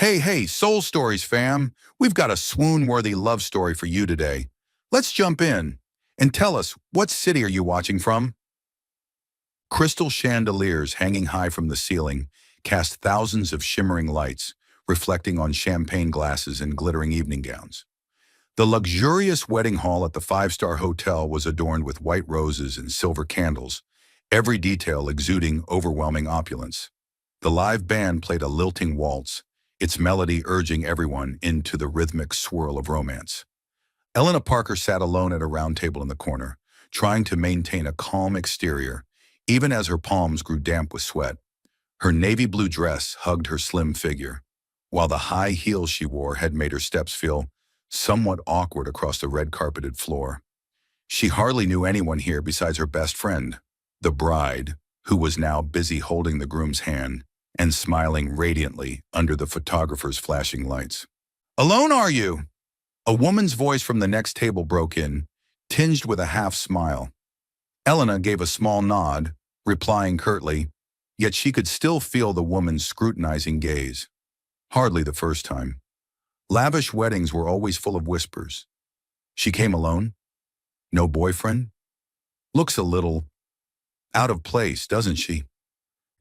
Hey, Soul Stories fam! We've got a swoon-worthy love story for you today. Let's jump in and tell us, what city are you watching from? Crystal chandeliers hanging high from the ceiling cast thousands of shimmering lights, reflecting on champagne glasses and glittering evening gowns. The luxurious wedding hall at the five-star hotel was adorned with white roses and silver candles, every detail exuding overwhelming opulence. The live band played a lilting waltz, its melody urging everyone into the rhythmic swirl of romance. Elena Parker sat alone at a round table in the corner, trying to maintain a calm exterior, even as her palms grew damp with sweat. Her navy blue dress hugged her slim figure, while the high heels she wore had made her steps feel somewhat awkward across the red-carpeted floor. She hardly knew anyone here besides her best friend, the bride, who was now busy holding the groom's hand and smiling radiantly under the photographer's flashing lights. "Alone, are you?" A woman's voice from the next table broke in, tinged with a half-smile. Elena gave a small nod, replying curtly, yet she could still feel the woman's scrutinizing gaze. Hardly the first time. Lavish weddings were always full of whispers. She came alone? No boyfriend? Looks a little out of place, doesn't she?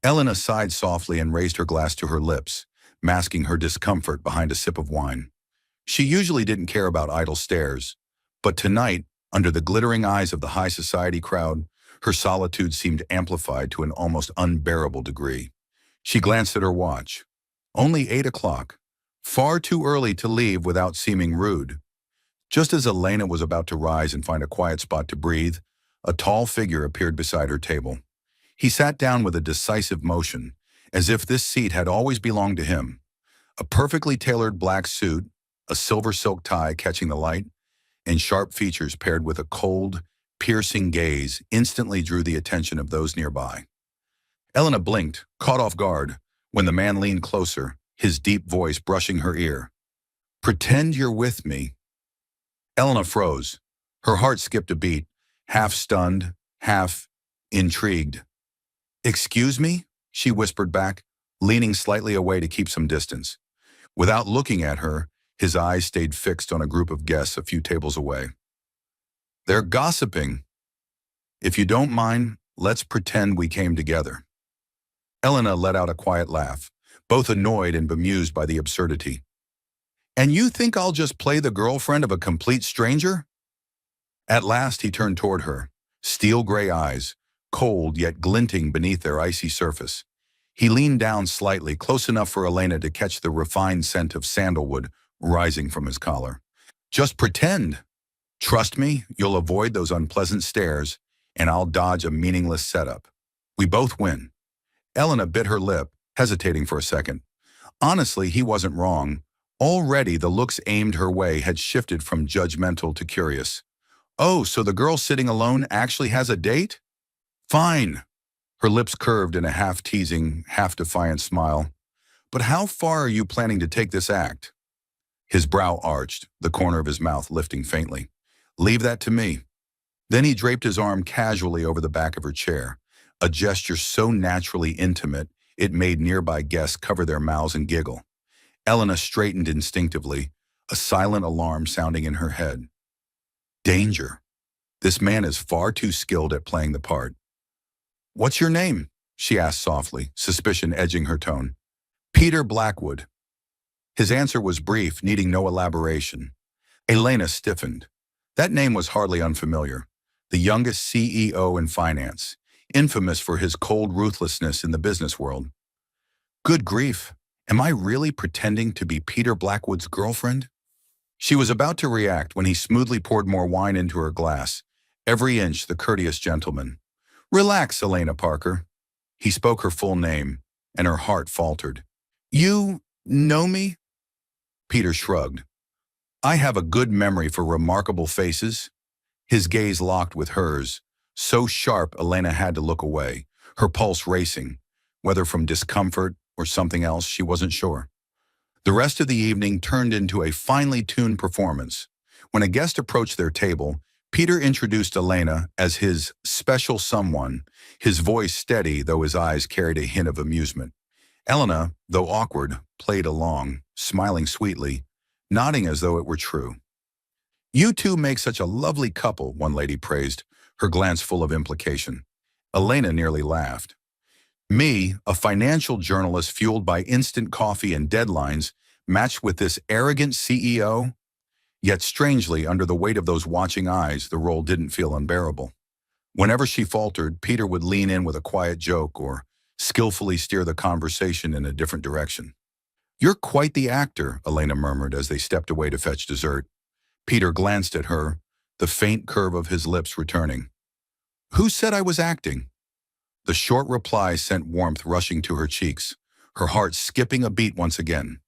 Elena sighed softly and raised her glass to her lips, masking her discomfort behind a sip of wine. She usually didn't care about idle stares, but tonight, under the glittering eyes of the high society crowd, her solitude seemed amplified to an almost unbearable degree. She glanced at her watch. Only 8 o'clock. Far too early to leave without seeming rude. Just as Elena was about to rise and find a quiet spot to breathe, a tall figure appeared beside her table. He sat down with a decisive motion, as if this seat had always belonged to him. A perfectly tailored black suit, a silver silk tie catching the light, and sharp features paired with a cold, piercing gaze instantly drew the attention of those nearby. Elena blinked, caught off guard, when the man leaned closer, his deep voice brushing her ear. "Pretend you're with me." Elena froze. Her heart skipped a beat, half stunned, half intrigued. "Excuse me?" she whispered back, leaning slightly away to keep some distance. Without looking at her, his eyes stayed fixed on a group of guests a few tables away. "They're gossiping. If you don't mind, let's pretend we came together." Elena let out a quiet laugh, both annoyed and bemused by the absurdity. "And you think I'll just play the girlfriend of a complete stranger?" At last he turned toward her, steel-gray eyes, cold yet glinting beneath their icy surface. He leaned down slightly, close enough for Elena to catch the refined scent of sandalwood rising from his collar. "Just pretend. Trust me, you'll avoid those unpleasant stares, and I'll dodge a meaningless setup. We both win." Elena bit her lip, hesitating for a second. Honestly, he wasn't wrong. Already the looks aimed her way had shifted from judgmental to curious. "Oh, so the girl sitting alone actually has a date? Fine." Her lips curved in a half-teasing, half-defiant smile. "But how far are you planning to take this act?" His brow arched, the corner of his mouth lifting faintly. "Leave that to me." Then he draped his arm casually over the back of her chair, a gesture so naturally intimate it made nearby guests cover their mouths and giggle. Elena straightened instinctively, a silent alarm sounding in her head. Danger. This man is far too skilled at playing the part. "What's your name?" she asked softly, suspicion edging her tone. "Peter Blackwood." His answer was brief, needing no elaboration. Elena stiffened. That name was hardly unfamiliar. The youngest CEO in finance, infamous for his cold ruthlessness in the business world. Good grief, am I really pretending to be Peter Blackwood's girlfriend? She was about to react when he smoothly poured more wine into her glass, every inch the courteous gentleman. "Relax, Elena Parker." He spoke her full name, and her heart faltered. "You know me?" Peter shrugged. "I have a good memory for remarkable faces." His gaze locked with hers, so sharp Elena had to look away, her pulse racing, whether from discomfort or something else, she wasn't sure. The rest of the evening turned into a finely tuned performance. When a guest approached their table, Peter introduced Elena as his special someone, his voice steady though his eyes carried a hint of amusement. Elena, though awkward, played along, smiling sweetly, nodding as though it were true. You two make such a lovely couple, one lady praised, her glance full of implication. Elena nearly laughed. Me, a financial journalist fueled by instant coffee and deadlines, matched with this arrogant CEO? Yet strangely, under the weight of those watching eyes, the role didn't feel unbearable. Whenever she faltered, Peter would lean in with a quiet joke or skillfully steer the conversation in a different direction. You're quite the actor, Elena murmured as they stepped away to fetch dessert. Peter glanced at her, the faint curve of his lips returning. Who said I was acting? The short reply sent warmth rushing to her cheeks, her heart skipping a beat once again.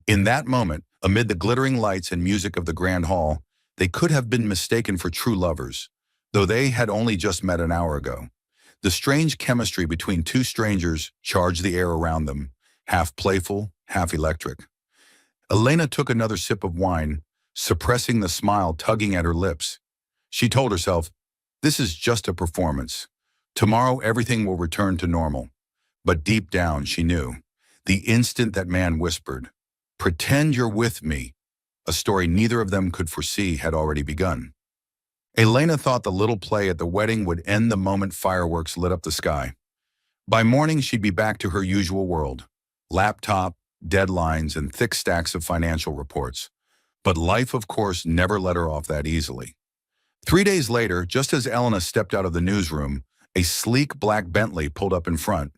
In that moment, amid the glittering lights and music of the grand hall, they could have been mistaken for true lovers, though they had only just met an hour ago. The strange chemistry between two strangers charged the air around them, half playful, half electric. Elena took another sip of wine, suppressing the smile tugging at her lips. She told herself, this is just a performance. Tomorrow everything will return to normal. But deep down she knew, the instant that man whispered, pretend you're with me, a story neither of them could foresee had already begun. Elena thought the little play at the wedding would end the moment fireworks lit up the sky. By morning she'd be back to her usual world. Laptop, deadlines, and thick stacks of financial reports. But life, of course, never let her off that easily. 3 days later, just as Elena stepped out of the newsroom, a sleek black Bentley pulled up in front.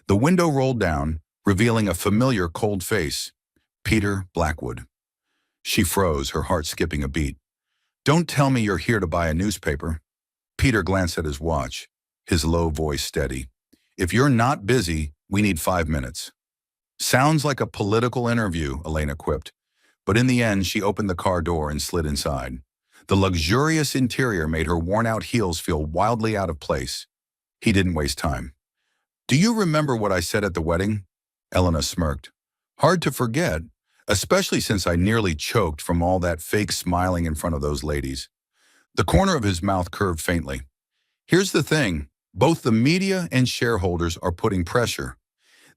The window rolled down, revealing a familiar cold face. Peter Blackwood. She froze, her heart skipping a beat. Don't tell me you're here to buy a newspaper. Peter glanced at his watch, his low voice steady. If you're not busy, we need 5 minutes. Sounds like a political interview, Elena quipped. But in the end, she opened the car door and slid inside. The luxurious interior made her worn-out heels feel wildly out of place. He didn't waste time. Do you remember what I said at the wedding? Elena smirked. Hard to forget, especially since I nearly choked from all that fake smiling in front of those ladies. The corner of his mouth curved faintly. Here's the thing, both the media and shareholders are putting pressure.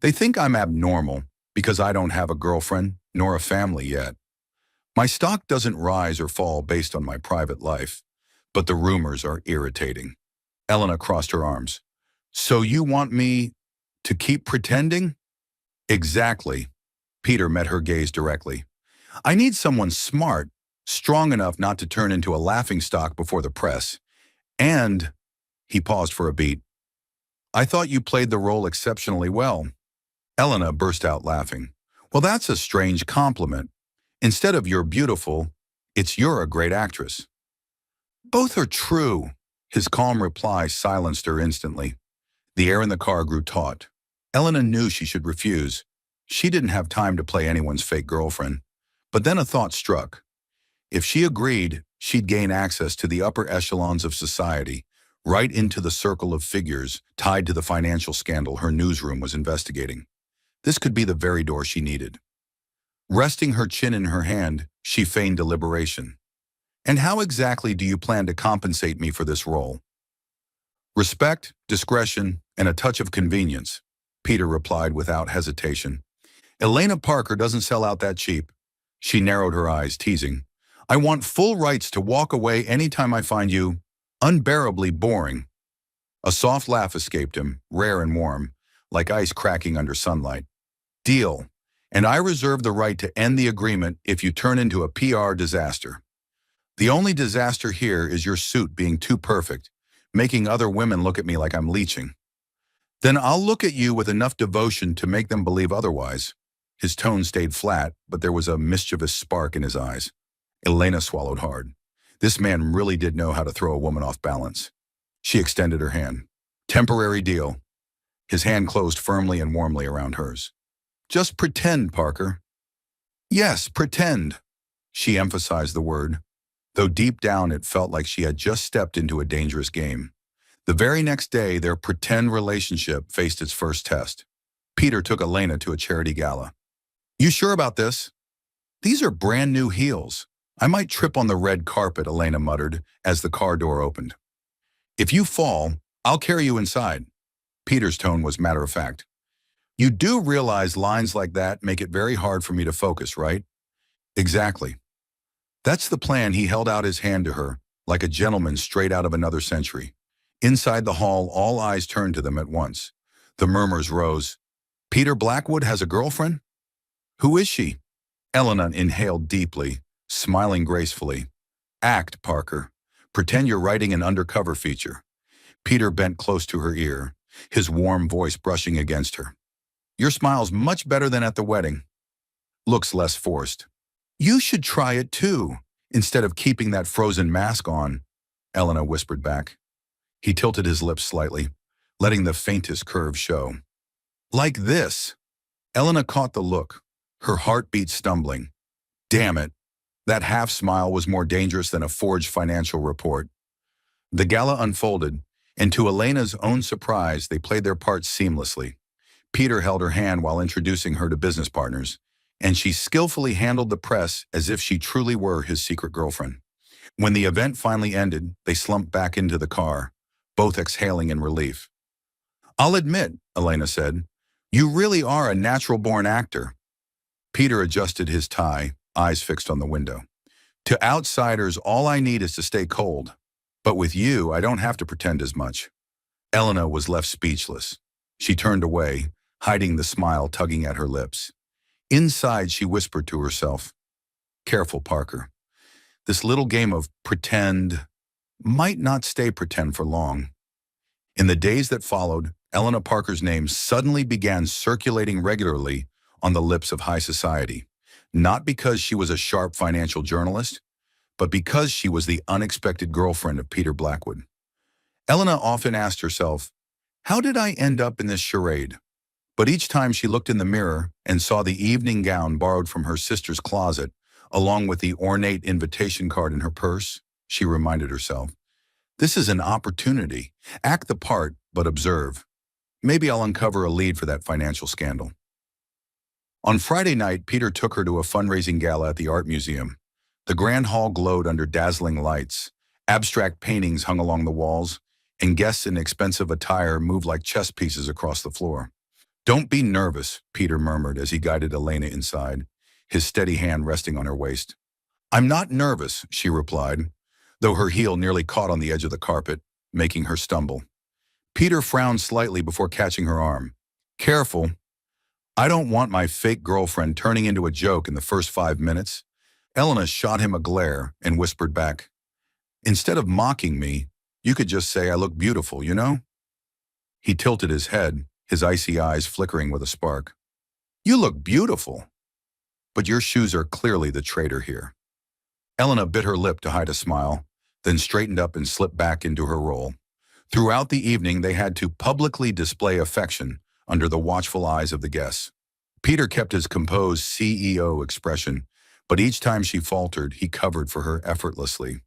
They think I'm abnormal because I don't have a girlfriend nor a family yet. My stock doesn't rise or fall based on my private life, but the rumors are irritating. Elena crossed her arms. So you want me to keep pretending? Exactly. Peter met her gaze directly. I need someone smart, strong enough not to turn into a laughingstock before the press. And, he paused for a beat, I thought you played the role exceptionally well. Elena burst out laughing. Well, that's a strange compliment. Instead of you're beautiful, it's you're a great actress. Both are true. His calm reply silenced her instantly. The air in the car grew taut. Elena knew she should refuse. She didn't have time to play anyone's fake girlfriend. But then a thought struck. If she agreed, she'd gain access to the upper echelons of society, right into the circle of figures tied to the financial scandal her newsroom was investigating. This could be the very door she needed. Resting her chin in her hand, she feigned deliberation. And how exactly do you plan to compensate me for this role? Respect, discretion, and a touch of convenience, Peter replied without hesitation. Elena Parker doesn't sell out that cheap. She narrowed her eyes, teasing. I want full rights to walk away anytime I find you unbearably boring. A soft laugh escaped him, rare and warm, like ice cracking under sunlight. Deal. And I reserve the right to end the agreement if you turn into a PR disaster. The only disaster here is your suit being too perfect, making other women look at me like I'm leeching. Then I'll look at you with enough devotion to make them believe otherwise. His tone stayed flat, but there was a mischievous spark in his eyes. Elena swallowed hard. This man really did know how to throw a woman off balance. She extended her hand. Temporary deal. His hand closed firmly and warmly around hers. Just pretend, Parker. Yes, pretend. She emphasized the word, though deep down it felt like she had just stepped into a dangerous game. The very next day, their pretend relationship faced its first test. Peter took Elena to a charity gala. You sure about this? These are brand new heels. I might trip on the red carpet, Elena muttered as the car door opened. If you fall, I'll carry you inside. Peter's tone was matter of fact. You do realize lines like that make it very hard for me to focus, right? Exactly. That's the plan. He held out his hand to her, like a gentleman straight out of another century. Inside the hall, all eyes turned to them at once. The murmurs rose. Peter Blackwood has a girlfriend? Who is she? Elena inhaled deeply, smiling gracefully. Act, Parker. Pretend you're writing an undercover feature. Peter bent close to her ear, his warm voice brushing against her. Your smile's much better than at the wedding. Looks less forced. You should try it too, instead of keeping that frozen mask on, Elena whispered back. He tilted his lips slightly, letting the faintest curve show. Like this. Elena caught the look, her heartbeat stumbling. Damn it. That half smile was more dangerous than a forged financial report. The gala unfolded, and to Elena's own surprise, they played their parts seamlessly. Peter held her hand while introducing her to business partners, and she skillfully handled the press as if she truly were his secret girlfriend. When the event finally ended, they slumped back into the car, both exhaling in relief. I'll admit, Elena said, you really are a natural-born actor. Peter adjusted his tie, eyes fixed on the window. To outsiders, all I need is to stay cold. But with you, I don't have to pretend as much. Elena was left speechless. She turned away, hiding the smile tugging at her lips. Inside, she whispered to herself, Careful, Parker. This little game of pretend might not stay pretend for long. In the days that followed, Elena Parker's name suddenly began circulating regularly on the lips of high society, not because she was a sharp financial journalist, but because she was the unexpected girlfriend of Peter Blackwood. Elena often asked herself, how did I end up in this charade? But each time she looked in the mirror and saw the evening gown borrowed from her sister's closet, along with the ornate invitation card in her purse, she reminded herself, this is an opportunity. Act the part, but observe. Maybe I'll uncover a lead for that financial scandal. On Friday night, Peter took her to a fundraising gala at the art museum. The grand hall glowed under dazzling lights. Abstract paintings hung along the walls, and guests in expensive attire moved like chess pieces across the floor. Don't be nervous, Peter murmured as he guided Elena inside, his steady hand resting on her waist. I'm not nervous, she replied, though her heel nearly caught on the edge of the carpet, making her stumble. Peter frowned slightly before catching her arm. Careful. I don't want my fake girlfriend turning into a joke in the first 5 minutes. Elena shot him a glare and whispered back, Instead of mocking me, you could just say I look beautiful, you know? He tilted his head, his icy eyes flickering with a spark. You look beautiful. But your shoes are clearly the traitor here. Elena bit her lip to hide a smile, then straightened up and slipped back into her role. Throughout the evening, they had to publicly display affection under the watchful eyes of the guests. Peter kept his composed CEO expression, but each time she faltered, he covered for her effortlessly.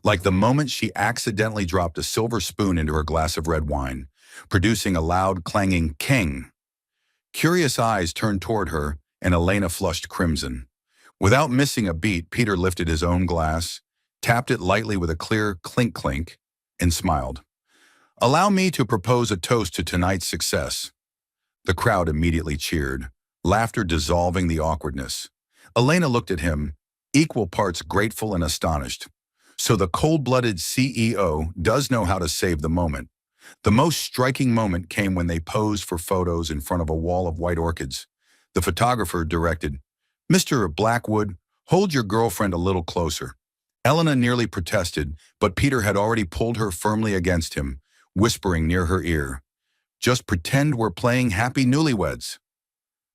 Like the moment she accidentally dropped a silver spoon into her glass of red wine, producing a loud, clanging king. Curious eyes turned toward her, and Elena flushed crimson. Without missing a beat, Peter lifted his own glass, tapped it lightly with a clear clink-clink, and smiled. Allow me to propose a toast to tonight's success. The crowd immediately cheered, laughter dissolving the awkwardness. Elena looked at him, equal parts grateful and astonished. So the cold-blooded CEO does know how to save the moment. The most striking moment came when they posed for photos in front of a wall of white orchids. The photographer directed, Mr. Blackwood, hold your girlfriend a little closer. Elena nearly protested, but Peter had already pulled her firmly against him, whispering near her ear, Just pretend we're playing happy newlyweds.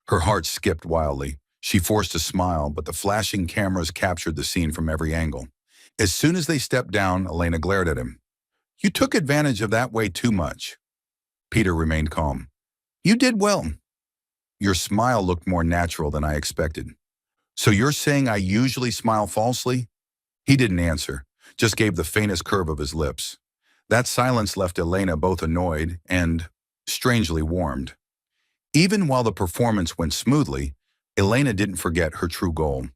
Her heart skipped wildly. She forced a smile, but the flashing cameras captured the scene from every angle. As soon as they stepped down, Elena glared at him. You took advantage of that way too much. Peter remained calm. You did well. Your smile looked more natural than I expected. So you're saying I usually smile falsely? He didn't answer, just gave the faintest curve of his lips. That silence left Elena both annoyed and, strangely, warmed. Even while the performance went smoothly, Elena didn't forget her true goal.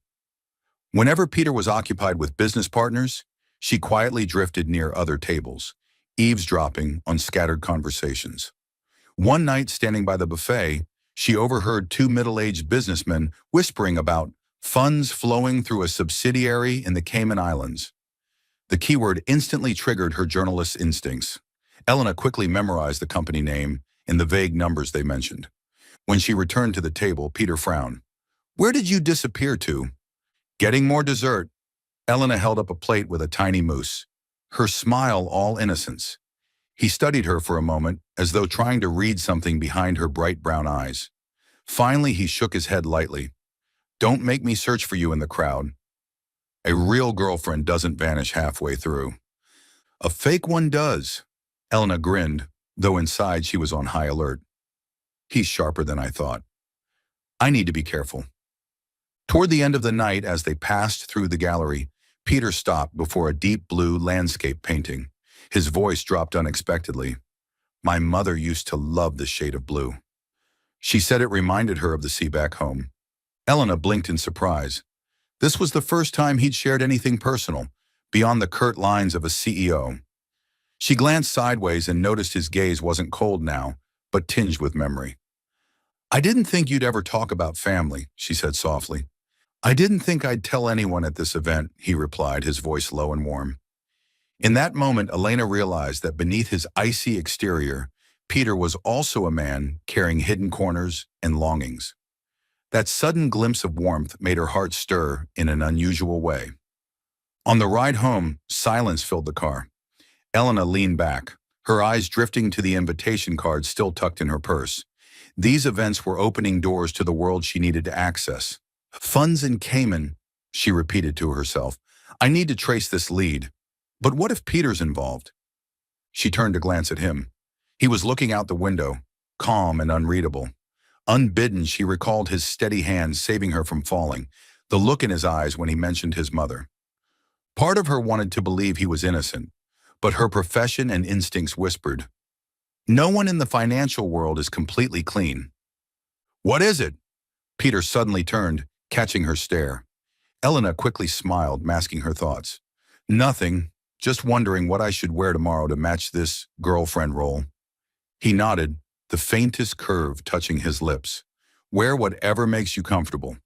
Whenever Peter was occupied with business partners, she quietly drifted near other tables, eavesdropping on scattered conversations. One night, standing by the buffet, She overheard two middle-aged businessmen whispering about funds flowing through a subsidiary in the Cayman Islands. The keyword instantly triggered her journalist's instincts. Elena quickly memorized the company name and the vague numbers they mentioned. When she returned to the table, Peter frowned. "Where did you disappear to?" "Getting more dessert." Elena held up a plate with a tiny mousse, her smile all innocence. He studied her for a moment, as though trying to read something behind her bright brown eyes. Finally, he shook his head lightly. "Don't make me search for you in the crowd. A real girlfriend doesn't vanish halfway through. A fake one does." Elena grinned, though inside she was on high alert. "He's sharper than I thought. I need to be careful." Toward the end of the night, as they passed through the gallery, Peter stopped before a deep blue landscape painting. His voice dropped unexpectedly. "My mother used to love this shade of blue. She said it reminded her of the sea back home." Elena blinked in surprise. This was the first time he'd shared anything personal, beyond the curt lines of a CEO. She glanced sideways and noticed his gaze wasn't cold now, but tinged with memory. "I didn't think you'd ever talk about family," she said softly. "I didn't think I'd tell anyone at this event," he replied, his voice low and warm. In that moment, Elena realized that beneath his icy exterior, Peter was also a man carrying hidden corners and longings. That sudden glimpse of warmth made her heart stir in an unusual way. On the ride home, silence filled the car. Elena leaned back, her eyes drifting to the invitation card still tucked in her purse. These events were opening doors to the world she needed to access. "Funds in Cayman," she repeated to herself. "I need to trace this lead. But what if Peter's involved?" She turned to glance at him. He was looking out the window, calm and unreadable. Unbidden, she recalled his steady hand saving her from falling, the look in his eyes when he mentioned his mother. Part of her wanted to believe he was innocent, but her profession and instincts whispered, "No one in the financial world is completely clean." "What is it?" Peter suddenly turned, catching her stare. Elena quickly smiled, masking her thoughts. "Nothing, just wondering what I should wear tomorrow to match this girlfriend role." He nodded, the faintest curve touching his lips. "Wear whatever makes you comfortable.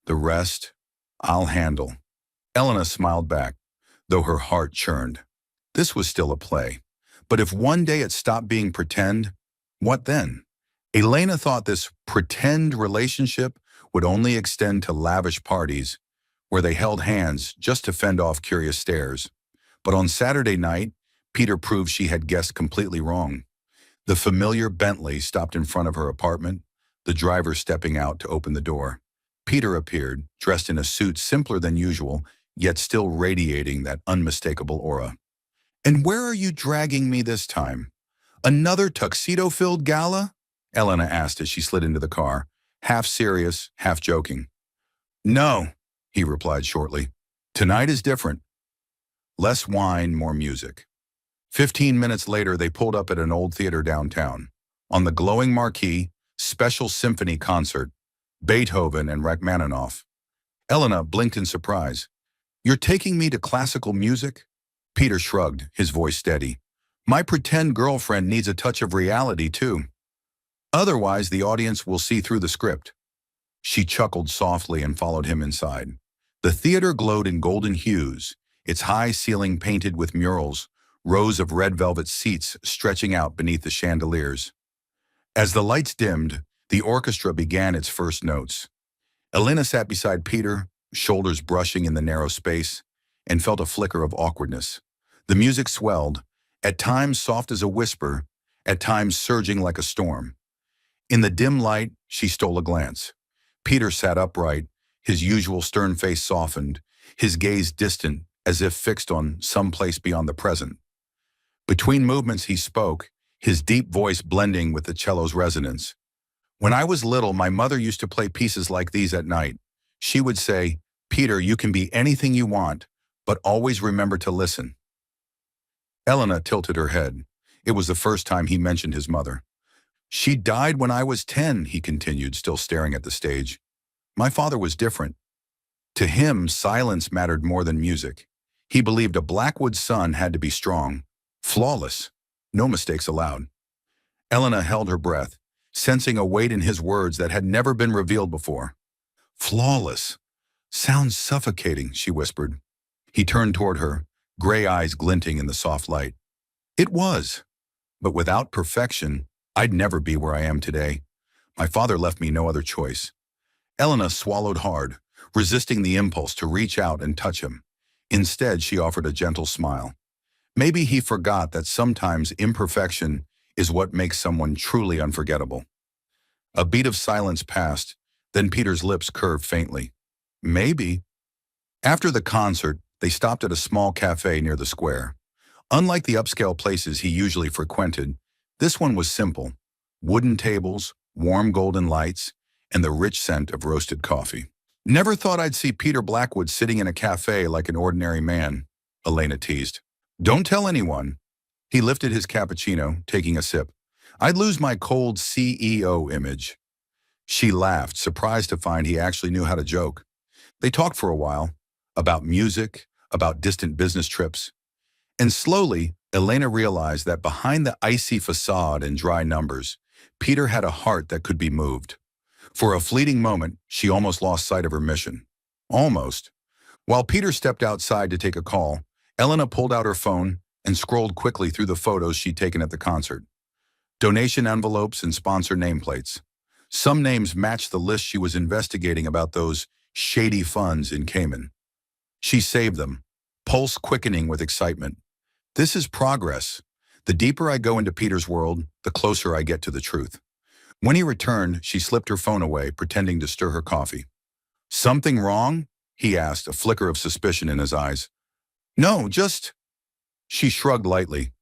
The rest, I'll handle." Elena smiled back, though her heart churned. This was still a play. But if one day it stopped being pretend, what then? Elena thought this pretend relationship would only extend to lavish parties, where they held hands just to fend off curious stares. But on Saturday night, Peter proved she had guessed completely wrong. The familiar Bentley stopped in front of her apartment, the driver stepping out to open the door. Peter appeared, dressed in a suit simpler than usual, yet still radiating that unmistakable aura. "And where are you dragging me this time? Another tuxedo-filled gala?" Elena asked as she slid into the car, half serious, half joking. "No," he replied shortly. "Tonight is different. Less wine, more music." 15 minutes later, they pulled up at an old theater downtown. On the glowing marquee, special symphony concert, Beethoven and Rachmaninoff. Elena blinked in surprise. "You're taking me to classical music?" Peter shrugged, his voice steady. "My pretend girlfriend needs a touch of reality, too. Otherwise, the audience will see through the script." She chuckled softly and followed him inside. The theater glowed in golden hues, its high ceiling painted with murals, rows of red velvet seats stretching out beneath the chandeliers. As the lights dimmed, the orchestra began its first notes. Elena sat beside Peter, shoulders brushing in the narrow space, and felt a flicker of awkwardness. The music swelled, at times soft as a whisper, at times surging like a storm. In the dim light, she stole a glance. Peter sat upright, his usual stern face softened, his gaze distant, as if fixed on some place beyond the present. Between movements he spoke, his deep voice blending with the cello's resonance. "When I was little, my mother used to play pieces like these at night. She would say, 'Peter, you can be anything you want, but always remember to listen.'" Elena tilted her head. It was the first time he mentioned his mother. "She died when I was 10, he continued, still staring at the stage. "My father was different. To him, silence mattered more than music. He believed a Blackwood son had to be strong, flawless, no mistakes allowed." Elena held her breath, sensing a weight in his words that had never been revealed before. Flawless. Sounds suffocating, she whispered. He turned toward her, gray eyes glinting in the soft light. It was. But without perfection, I'd never be where I am today. My father left me no other choice. Elena swallowed hard, resisting the impulse to reach out and touch him. Instead, she offered a gentle smile. Maybe he forgot that sometimes imperfection is what makes someone truly unforgettable. A beat of silence passed, then Peter's lips curved faintly. Maybe. After the concert, they stopped at a small cafe near the square. Unlike the upscale places he usually frequented, this one was simple. Wooden tables, warm golden lights, and the rich scent of roasted coffee. Never thought I'd see Peter Blackwood sitting in a cafe like an ordinary man, Elena teased. Don't tell anyone. He lifted his cappuccino, taking a sip. I'd lose my cold CEO image. She laughed, surprised to find he actually knew how to joke. They talked for a while, about music, about distant business trips. And slowly, Elena realized that behind the icy facade and dry numbers, Peter had a heart that could be moved. For a fleeting moment, she almost lost sight of her mission. Almost. While Peter stepped outside to take a call, Elena pulled out her phone and scrolled quickly through the photos she'd taken at the concert. Donation envelopes and sponsor nameplates. Some names matched the list she was investigating about those shady funds in Cayman. She saved them, pulse quickening with excitement. This is progress. The deeper I go into Peter's world, the closer I get to the truth. When he returned, she slipped her phone away, pretending to stir her coffee. Something wrong? He asked, a flicker of suspicion in his eyes. No, just... She shrugged lightly,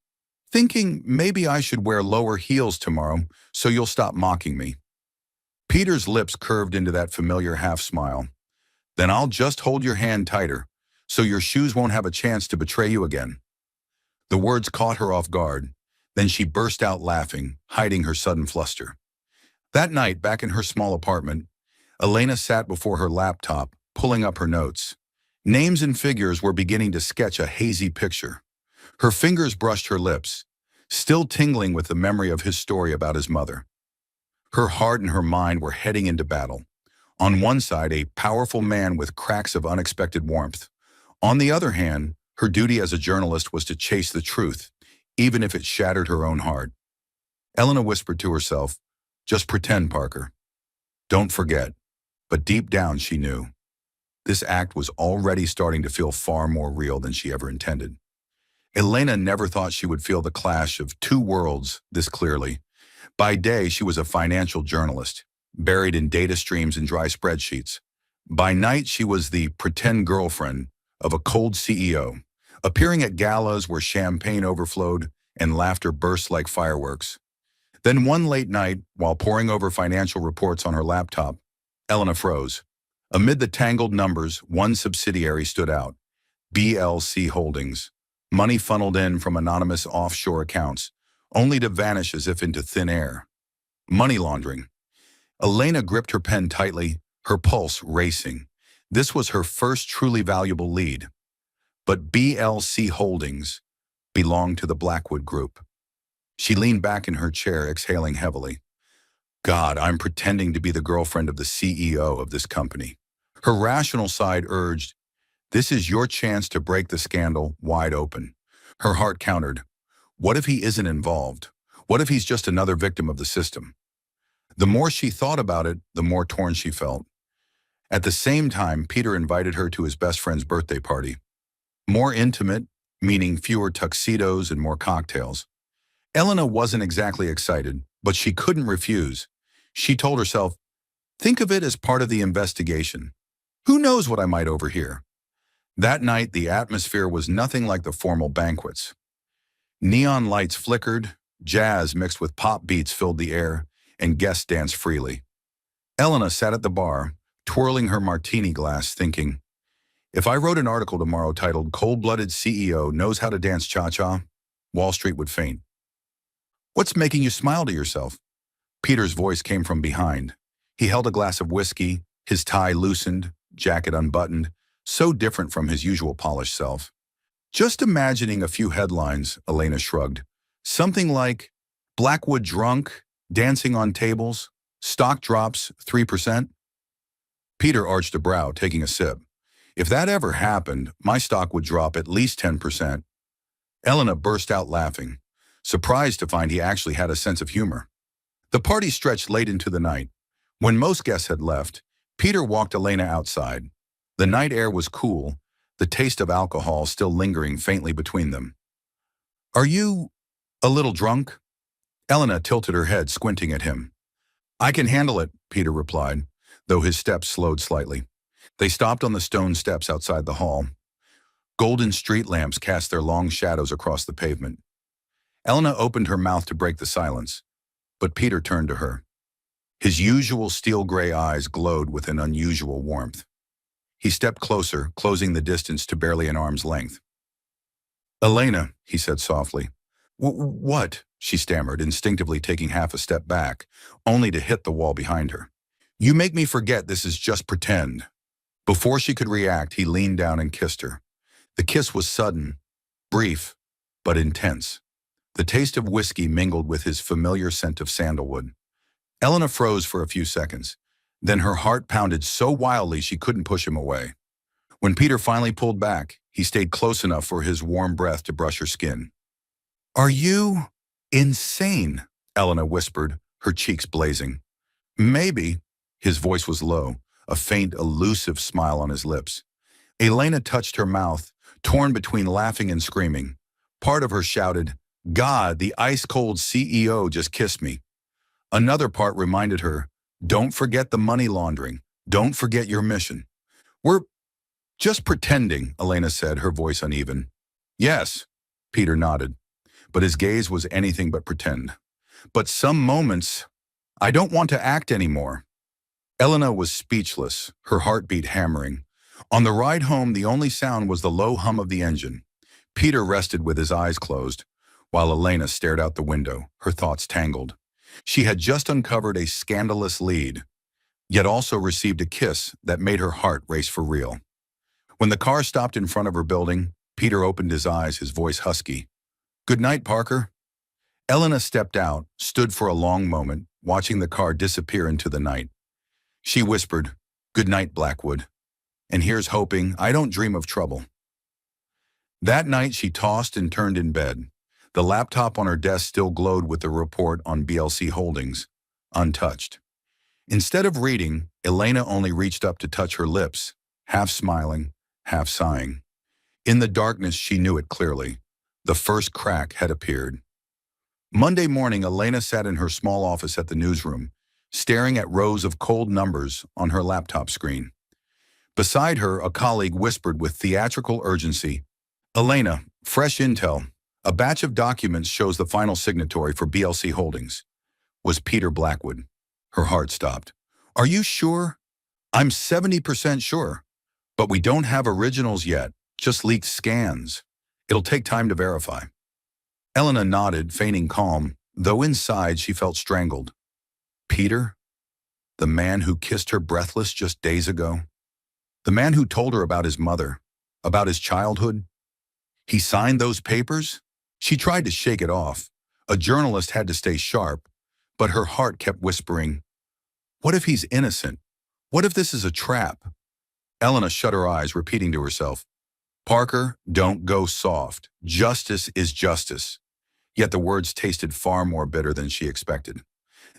thinking maybe I should wear lower heels tomorrow so you'll stop mocking me. Peter's lips curved into that familiar half-smile. Then I'll just hold your hand tighter, so your shoes won't have a chance to betray you again. The words caught her off guard. Then she burst out laughing, hiding her sudden fluster. That night, back in her small apartment, Elena sat before her laptop, pulling up her notes. Names and figures were beginning to sketch a hazy picture. Her fingers brushed her lips, still tingling with the memory of his story about his mother. Her heart and her mind were heading into battle. On one side, a powerful man with cracks of unexpected warmth. On the other hand, her duty as a journalist was to chase the truth, even if it shattered her own heart. Elena whispered to herself, just pretend, Parker. Don't forget. But deep down, she knew. This act was already starting to feel far more real than she ever intended. Elena never thought she would feel the clash of two worlds this clearly. By day, she was a financial journalist, buried in data streams and dry spreadsheets. By night, she was the pretend girlfriend of a cold CEO, appearing at galas where champagne overflowed and laughter burst like fireworks. Then one late night, while poring over financial reports on her laptop, Elena froze. Amid the tangled numbers, one subsidiary stood out, BLC Holdings. Money funneled in from anonymous offshore accounts, only to vanish as if into thin air. Money laundering. Elena gripped her pen tightly, her pulse racing. This was her first truly valuable lead. But BLC Holdings belonged to the Blackwood Group. She leaned back in her chair, exhaling heavily. God, I'm pretending to be the girlfriend of the CEO of this company. Her rational side urged, this is your chance to break the scandal wide open. Her heart countered. What if he isn't involved? What if he's just another victim of the system? The more she thought about it, the more torn she felt. At the same time, Peter invited her to his best friend's birthday party. More intimate, meaning fewer tuxedos and more cocktails. Elena wasn't exactly excited, but she couldn't refuse. She told herself, think of it as part of the investigation. Who knows what I might overhear? That night, the atmosphere was nothing like the formal banquets. Neon lights flickered, jazz mixed with pop beats filled the air, and guests danced freely. Elena sat at the bar, twirling her martini glass, thinking, if I wrote an article tomorrow titled Cold-Blooded CEO Knows How to Dance Cha-Cha, Wall Street would faint. What's making you smile to yourself? Peter's voice came from behind. He held a glass of whiskey, his tie loosened, jacket unbuttoned, so different from his usual polished self. Just imagining a few headlines, Elena shrugged. Something like, Blackwood drunk, Dancing on tables? Stock drops 3%? Peter arched a brow, taking a sip. If that ever happened, my stock would drop at least 10%. Elena burst out laughing, surprised to find he actually had a sense of humor. The party stretched late into the night. When most guests had left, Peter walked Elena outside. The night air was cool, the taste of alcohol still lingering faintly between them. Are you a little drunk? Elena tilted her head, squinting at him. I can handle it, Peter replied, though his steps slowed slightly. They stopped on the stone steps outside the hall. Golden street lamps cast their long shadows across the pavement. Elena opened her mouth to break the silence, but Peter turned to her. His usual steel-gray eyes glowed with an unusual warmth. He stepped closer, closing the distance to barely an arm's length. Elena, he said softly. What? She stammered, instinctively taking half a step back, only to hit the wall behind her. You make me forget this is just pretend. Before she could react, he leaned down and kissed her. The kiss was sudden, brief, but intense. The taste of whiskey mingled with his familiar scent of sandalwood. Elena froze for a few seconds. Then her heart pounded so wildly she couldn't push him away. When Peter finally pulled back, he stayed close enough for his warm breath to brush her skin. Are you insane? Elena whispered, her cheeks blazing. Maybe. His voice was low, a faint, elusive smile on his lips. Elena touched her mouth, torn between laughing and screaming. Part of her shouted, God, the ice-cold CEO just kissed me. Another part reminded her, don't forget the money laundering. Don't forget your mission. We're just pretending, Elena said, her voice uneven. Yes, Peter nodded, but his gaze was anything but pretend. But some moments, I don't want to act anymore. Elena was speechless, her heartbeat hammering. On the ride home, the only sound was the low hum of the engine. Peter rested with his eyes closed, while Elena stared out the window, her thoughts tangled. She had just uncovered a scandalous lead, yet also received a kiss that made her heart race for real. When the car stopped in front of her building, Peter opened his eyes, his voice husky. Good night, Parker. Elena stepped out, stood for a long moment, watching the car disappear into the night. She whispered, Good night, Blackwood. And here's hoping I don't dream of trouble. That night she tossed and turned in bed. The laptop on her desk still glowed with the report on BLC Holdings, untouched. Instead of reading, Elena only reached up to touch her lips, half smiling, half sighing. In the darkness she knew it clearly. The first crack had appeared. Monday morning, Elena sat in her small office at the newsroom, staring at rows of cold numbers on her laptop screen. Beside her, a colleague whispered with theatrical urgency, Elena, fresh intel. A batch of documents shows the final signatory for BLC Holdings. Was Peter Blackwood. Her heart stopped. Are you sure? I'm 70% sure. But we don't have originals yet, just leaked scans. It'll take time to verify. Elena nodded, feigning calm, though inside she felt strangled. Peter? The man who kissed her breathless just days ago? The man who told her about his mother, about his childhood? He signed those papers? She tried to shake it off. A journalist had to stay sharp, but her heart kept whispering, what if he's innocent? What if this is a trap? Elena shut her eyes, repeating to herself, Parker, don't go soft. Justice is justice. Yet the words tasted far more bitter than she expected.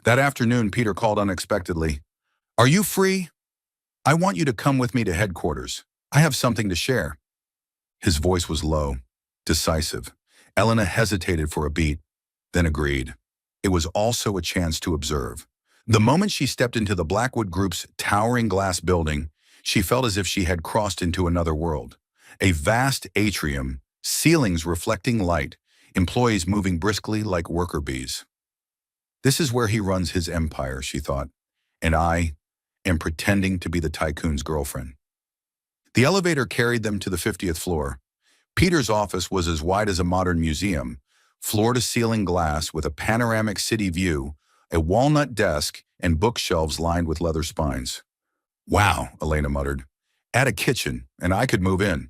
That afternoon, Peter called unexpectedly. Are you free? I want you to come with me to headquarters. I have something to share. His voice was low, decisive. Elena hesitated for a beat, then agreed. It was also a chance to observe. The moment she stepped into the Blackwood Group's towering glass building, she felt as if she had crossed into another world. A vast atrium, ceilings reflecting light, employees moving briskly like worker bees. This is where he runs his empire, she thought, and I am pretending to be the tycoon's girlfriend. The elevator carried them to the 50th floor. Peter's office was as wide as a modern museum, floor-to-ceiling glass with a panoramic city view, a walnut desk, and bookshelves lined with leather spines. Wow, Elena muttered. Add a kitchen, and I could move in.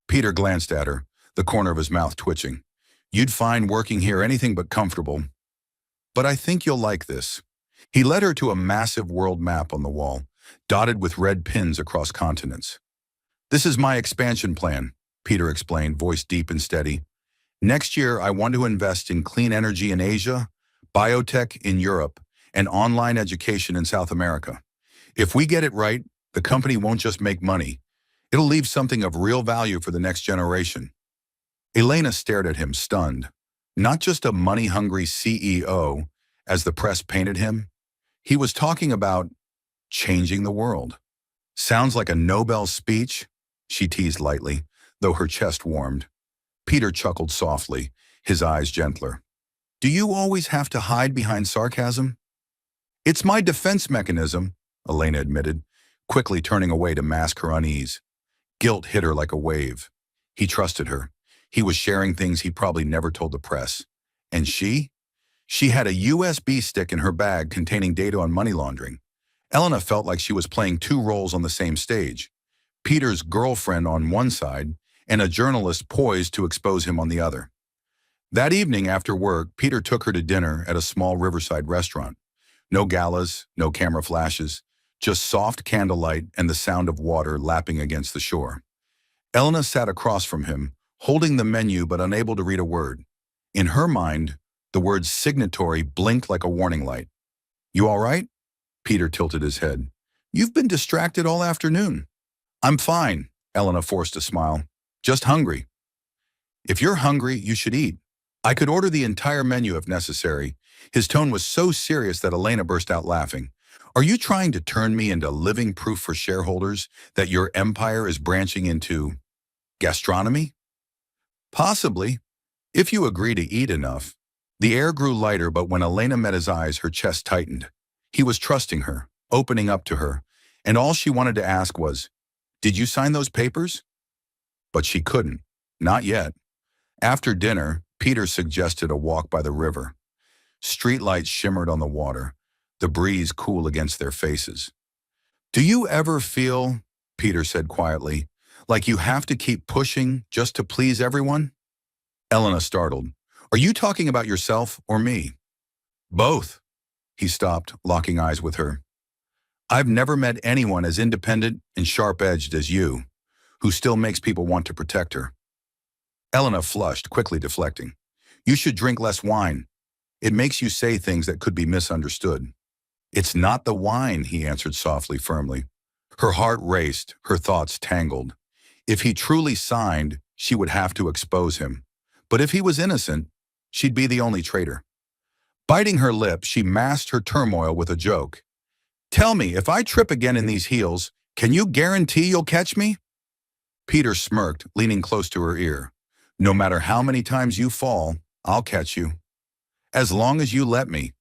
Peter glanced at her, the corner of his mouth twitching. You'd find working here anything but comfortable. but I think you'll like this. He led her to a massive world map on the wall, dotted with red pins across continents. This is my expansion plan, Peter explained, voice deep and steady. Next year, I want to invest in clean energy in Asia, biotech in Europe, and online education in South America. If we get it right, the company won't just make money. It'll leave something of real value for the next generation. Elena stared at him, stunned. Not just a money-hungry CEO, as the press painted him. He was talking about changing the world. Sounds like a Nobel speech, she teased lightly, though her chest warmed. Peter chuckled softly, his eyes gentler. Do you always have to hide behind sarcasm? It's my defense mechanism, Elena admitted, quickly turning away to mask her unease. Guilt hit her like a wave. He trusted her. He was sharing things he probably never told the press. And she? She had a USB stick in her bag containing data on money laundering. Elena felt like she was playing two roles on the same stage. Peter's girlfriend on one side, and a journalist poised to expose him on the other. That evening after work, Peter took her to dinner at a small riverside restaurant. No galas, no camera flashes, just soft candlelight and the sound of water lapping against the shore. Elena sat across from him, holding the menu but unable to read a word. In her mind, the word signatory blinked like a warning light. You all right? Peter tilted his head. You've been distracted all afternoon. I'm fine, Elena forced a smile. Just hungry. If you're hungry, you should eat. I could order the entire menu if necessary. His tone was so serious that Elena burst out laughing. Are you trying to turn me into living proof for shareholders that your empire is branching into gastronomy? Possibly, if you agree to eat enough. The air grew lighter, but when Elena met his eyes, her chest tightened. He was trusting her, opening up to her, and all she wanted to ask was, did you sign those papers? But she couldn't. Not yet. After dinner, Peter suggested a walk by the river. Streetlights shimmered on the water, the breeze cool against their faces. Do you ever feel, Peter said quietly, like you have to keep pushing just to please everyone? Elena startled. Are you talking about yourself or me? Both. He stopped, locking eyes with her. I've never met anyone as independent and sharp-edged as you, who still makes people want to protect her. Elena flushed, quickly deflecting. You should drink less wine. It makes you say things that could be misunderstood. It's not the wine, he answered softly, firmly. Her heart raced, her thoughts tangled. If he truly signed, she would have to expose him. But if he was innocent, she'd be the only traitor. Biting her lip, she masked her turmoil with a joke. Tell me, if I trip again in these heels, can you guarantee you'll catch me? Peter smirked, leaning close to her ear. No matter how many times you fall, I'll catch you. As long as you let me.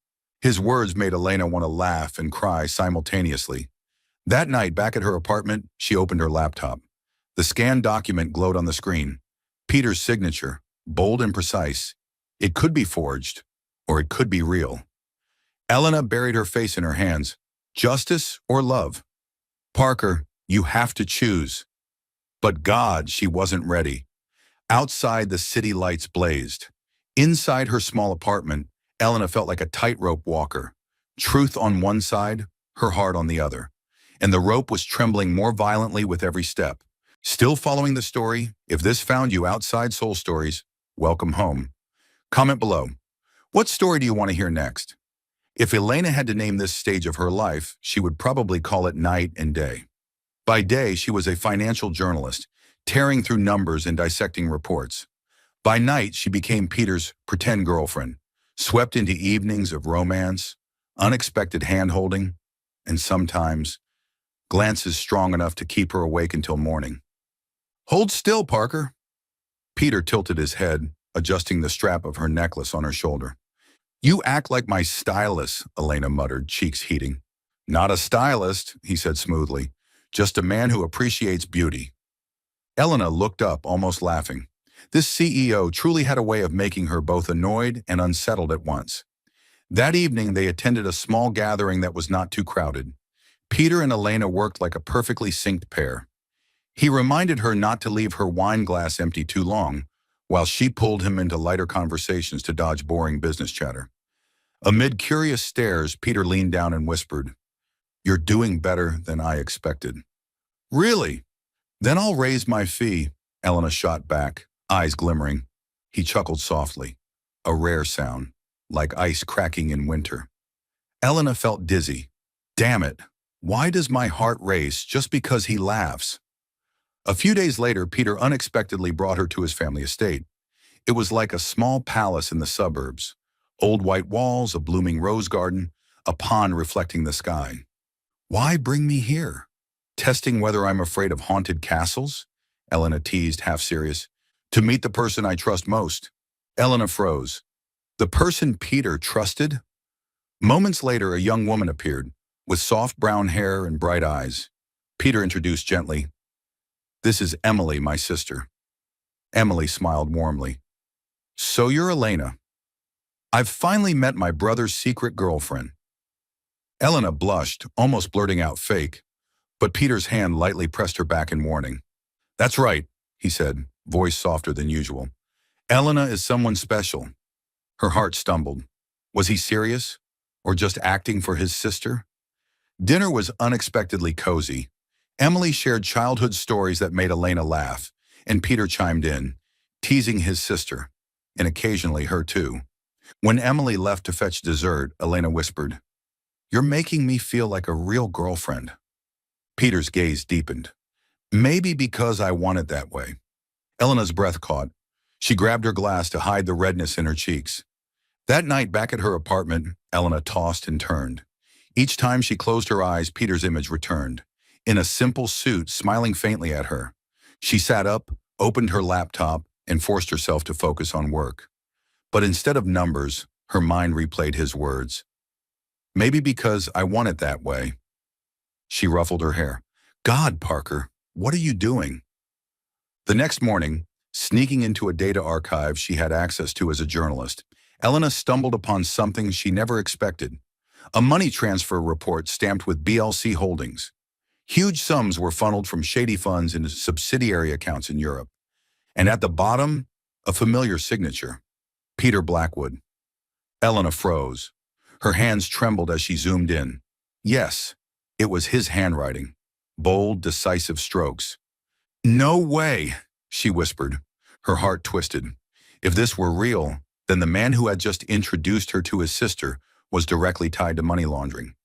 His words made Elena want to laugh and cry simultaneously. That night, back at her apartment, she opened her laptop. The scanned document glowed on the screen. Peter's signature, bold and precise. It could be forged, or it could be real. Elena buried her face in her hands. Justice or love? Parker, you have to choose. But God, she wasn't ready. Outside, the city lights blazed. Inside her small apartment, Elena felt like a tightrope walker. Truth on one side, her heart on the other. And the rope was trembling more violently with every step. Still following the story? If this found you outside Soul Stories, welcome home. Comment below. What story do you want to hear next? If Elena had to name this stage of her life, she would probably call it night and day. By day, she was a financial journalist, tearing through numbers and dissecting reports. By night, she became Peter's pretend girlfriend, swept into evenings of romance, unexpected hand-holding, and sometimes glances strong enough to keep her awake until morning. Hold still, Parker. Peter tilted his head, adjusting the strap of her necklace on her shoulder. You act like my stylist, Elena muttered, cheeks heating. Not a stylist, he said smoothly, just a man who appreciates beauty. Elena looked up, almost laughing. This CEO truly had a way of making her both annoyed and unsettled at once. That evening, they attended a small gathering that was not too crowded. Peter and Elena worked like a perfectly synced pair. He reminded her not to leave her wine glass empty too long, while she pulled him into lighter conversations to dodge boring business chatter. Amid curious stares, Peter leaned down and whispered, "You're doing better than I expected." "Really? Then I'll raise my fee," Elena shot back, eyes glimmering. He chuckled softly, a rare sound, like ice cracking in winter. Elena felt dizzy. Damn it, why does my heart race just because he laughs? A few days later, Peter unexpectedly brought her to his family estate. It was like a small palace in the suburbs. Old white walls, a blooming rose garden, a pond reflecting the sky. "Why bring me here? Testing whether I'm afraid of haunted castles?" Elena teased, half serious. "To meet the person I trust most." Elena froze. The person Peter trusted? Moments later, a young woman appeared, with soft brown hair and bright eyes. Peter introduced gently, "This is Emily, my sister." Emily smiled warmly. "So you're Elena. I've finally met my brother's secret girlfriend." Elena blushed, almost blurting out fake, but Peter's hand lightly pressed her back in warning. "That's right," he said, voice softer than usual. "Elena is someone special." Her heart stumbled. Was he serious? Or just acting for his sister? Dinner was unexpectedly cozy. Emily shared childhood stories that made Elena laugh, and Peter chimed in, teasing his sister, and occasionally her too. When Emily left to fetch dessert, Elena whispered, "You're making me feel like a real girlfriend." Peter's gaze deepened. "Maybe because I want it that way." Elena's breath caught. She grabbed her glass to hide the redness in her cheeks. That night back at her apartment, Elena tossed and turned. Each time she closed her eyes, Peter's image returned. In a simple suit, smiling faintly at her. She sat up, opened her laptop, and forced herself to focus on work. But instead of numbers, her mind replayed his words. "Maybe because I want it that way." She ruffled her hair. "God, Parker, what are you doing?" The next morning, sneaking into a data archive she had access to as a journalist, Elena stumbled upon something she never expected. A money transfer report stamped with BLC Holdings. Huge sums were funneled from shady funds into subsidiary accounts in Europe. And at the bottom, a familiar signature. Peter Blackwood. Elena froze. Her hands trembled as she zoomed in. Yes, it was his handwriting. Bold, decisive strokes. "No way," she whispered. Her heart twisted. If this were real, then the man who had just introduced her to his sister was directly tied to money laundering.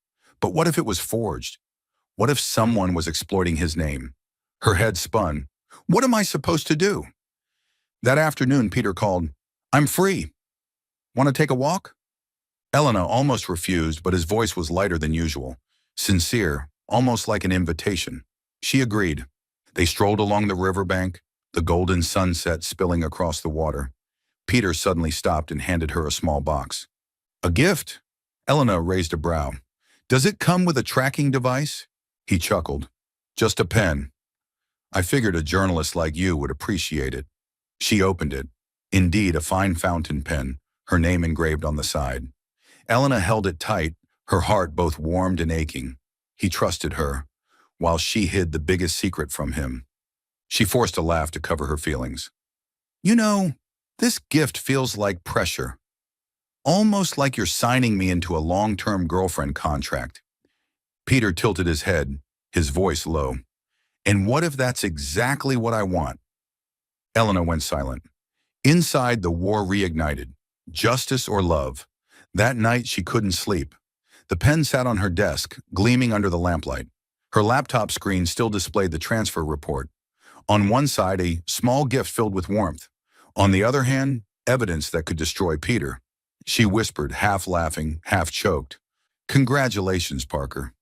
But what if it was forged? What if someone was exploiting his name? Her head spun. What am I supposed to do? That afternoon, Peter called, "I'm free. Want to take a walk?" Elena almost refused, but his voice was lighter than usual. Sincere, almost like an invitation. She agreed. They strolled along the riverbank, the golden sunset spilling across the water. Peter suddenly stopped and handed her a small box. "A gift?" Elena raised a brow. "Does it come with a tracking device?" He chuckled. "Just a pen. I figured a journalist like you would appreciate it." She opened it. Indeed, a fine fountain pen, her name engraved on the side. Elena held it tight, her heart both warmed and aching. He trusted her, while she hid the biggest secret from him. She forced a laugh to cover her feelings. "You know, this gift feels like pressure. Almost like you're signing me into a long-term girlfriend contract." Peter tilted his head, his voice low. "And what if that's exactly what I want?" Elena went silent. Inside, the war reignited. Justice or love? That night, she couldn't sleep. The pen sat on her desk, gleaming under the lamplight. Her laptop screen still displayed the transfer report. On one side, a small gift filled with warmth. On the other hand, evidence that could destroy Peter. She whispered, half laughing, half choked, "Congratulations, Parker.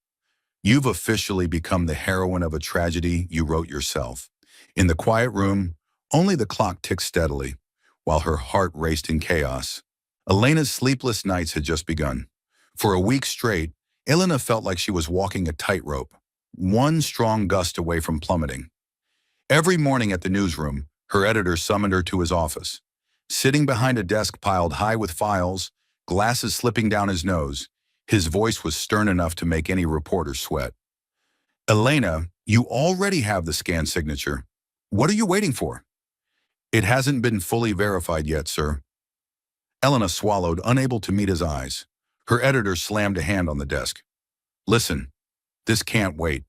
You've officially become the heroine of a tragedy you wrote yourself." In the quiet room, only the clock ticked steadily, while her heart raced in chaos. Elena's sleepless nights had just begun. For a week straight, Elena felt like she was walking a tightrope, one strong gust away from plummeting. Every morning at the newsroom, her editor summoned her to his office. Sitting behind a desk piled high with files, glasses slipping down his nose, his voice was stern enough to make any reporter sweat. "Elena, you already have the scan signature. What are you waiting for?" "It hasn't been fully verified yet, sir." Elena swallowed, unable to meet his eyes. Her editor slammed a hand on the desk. Listen, this can't wait.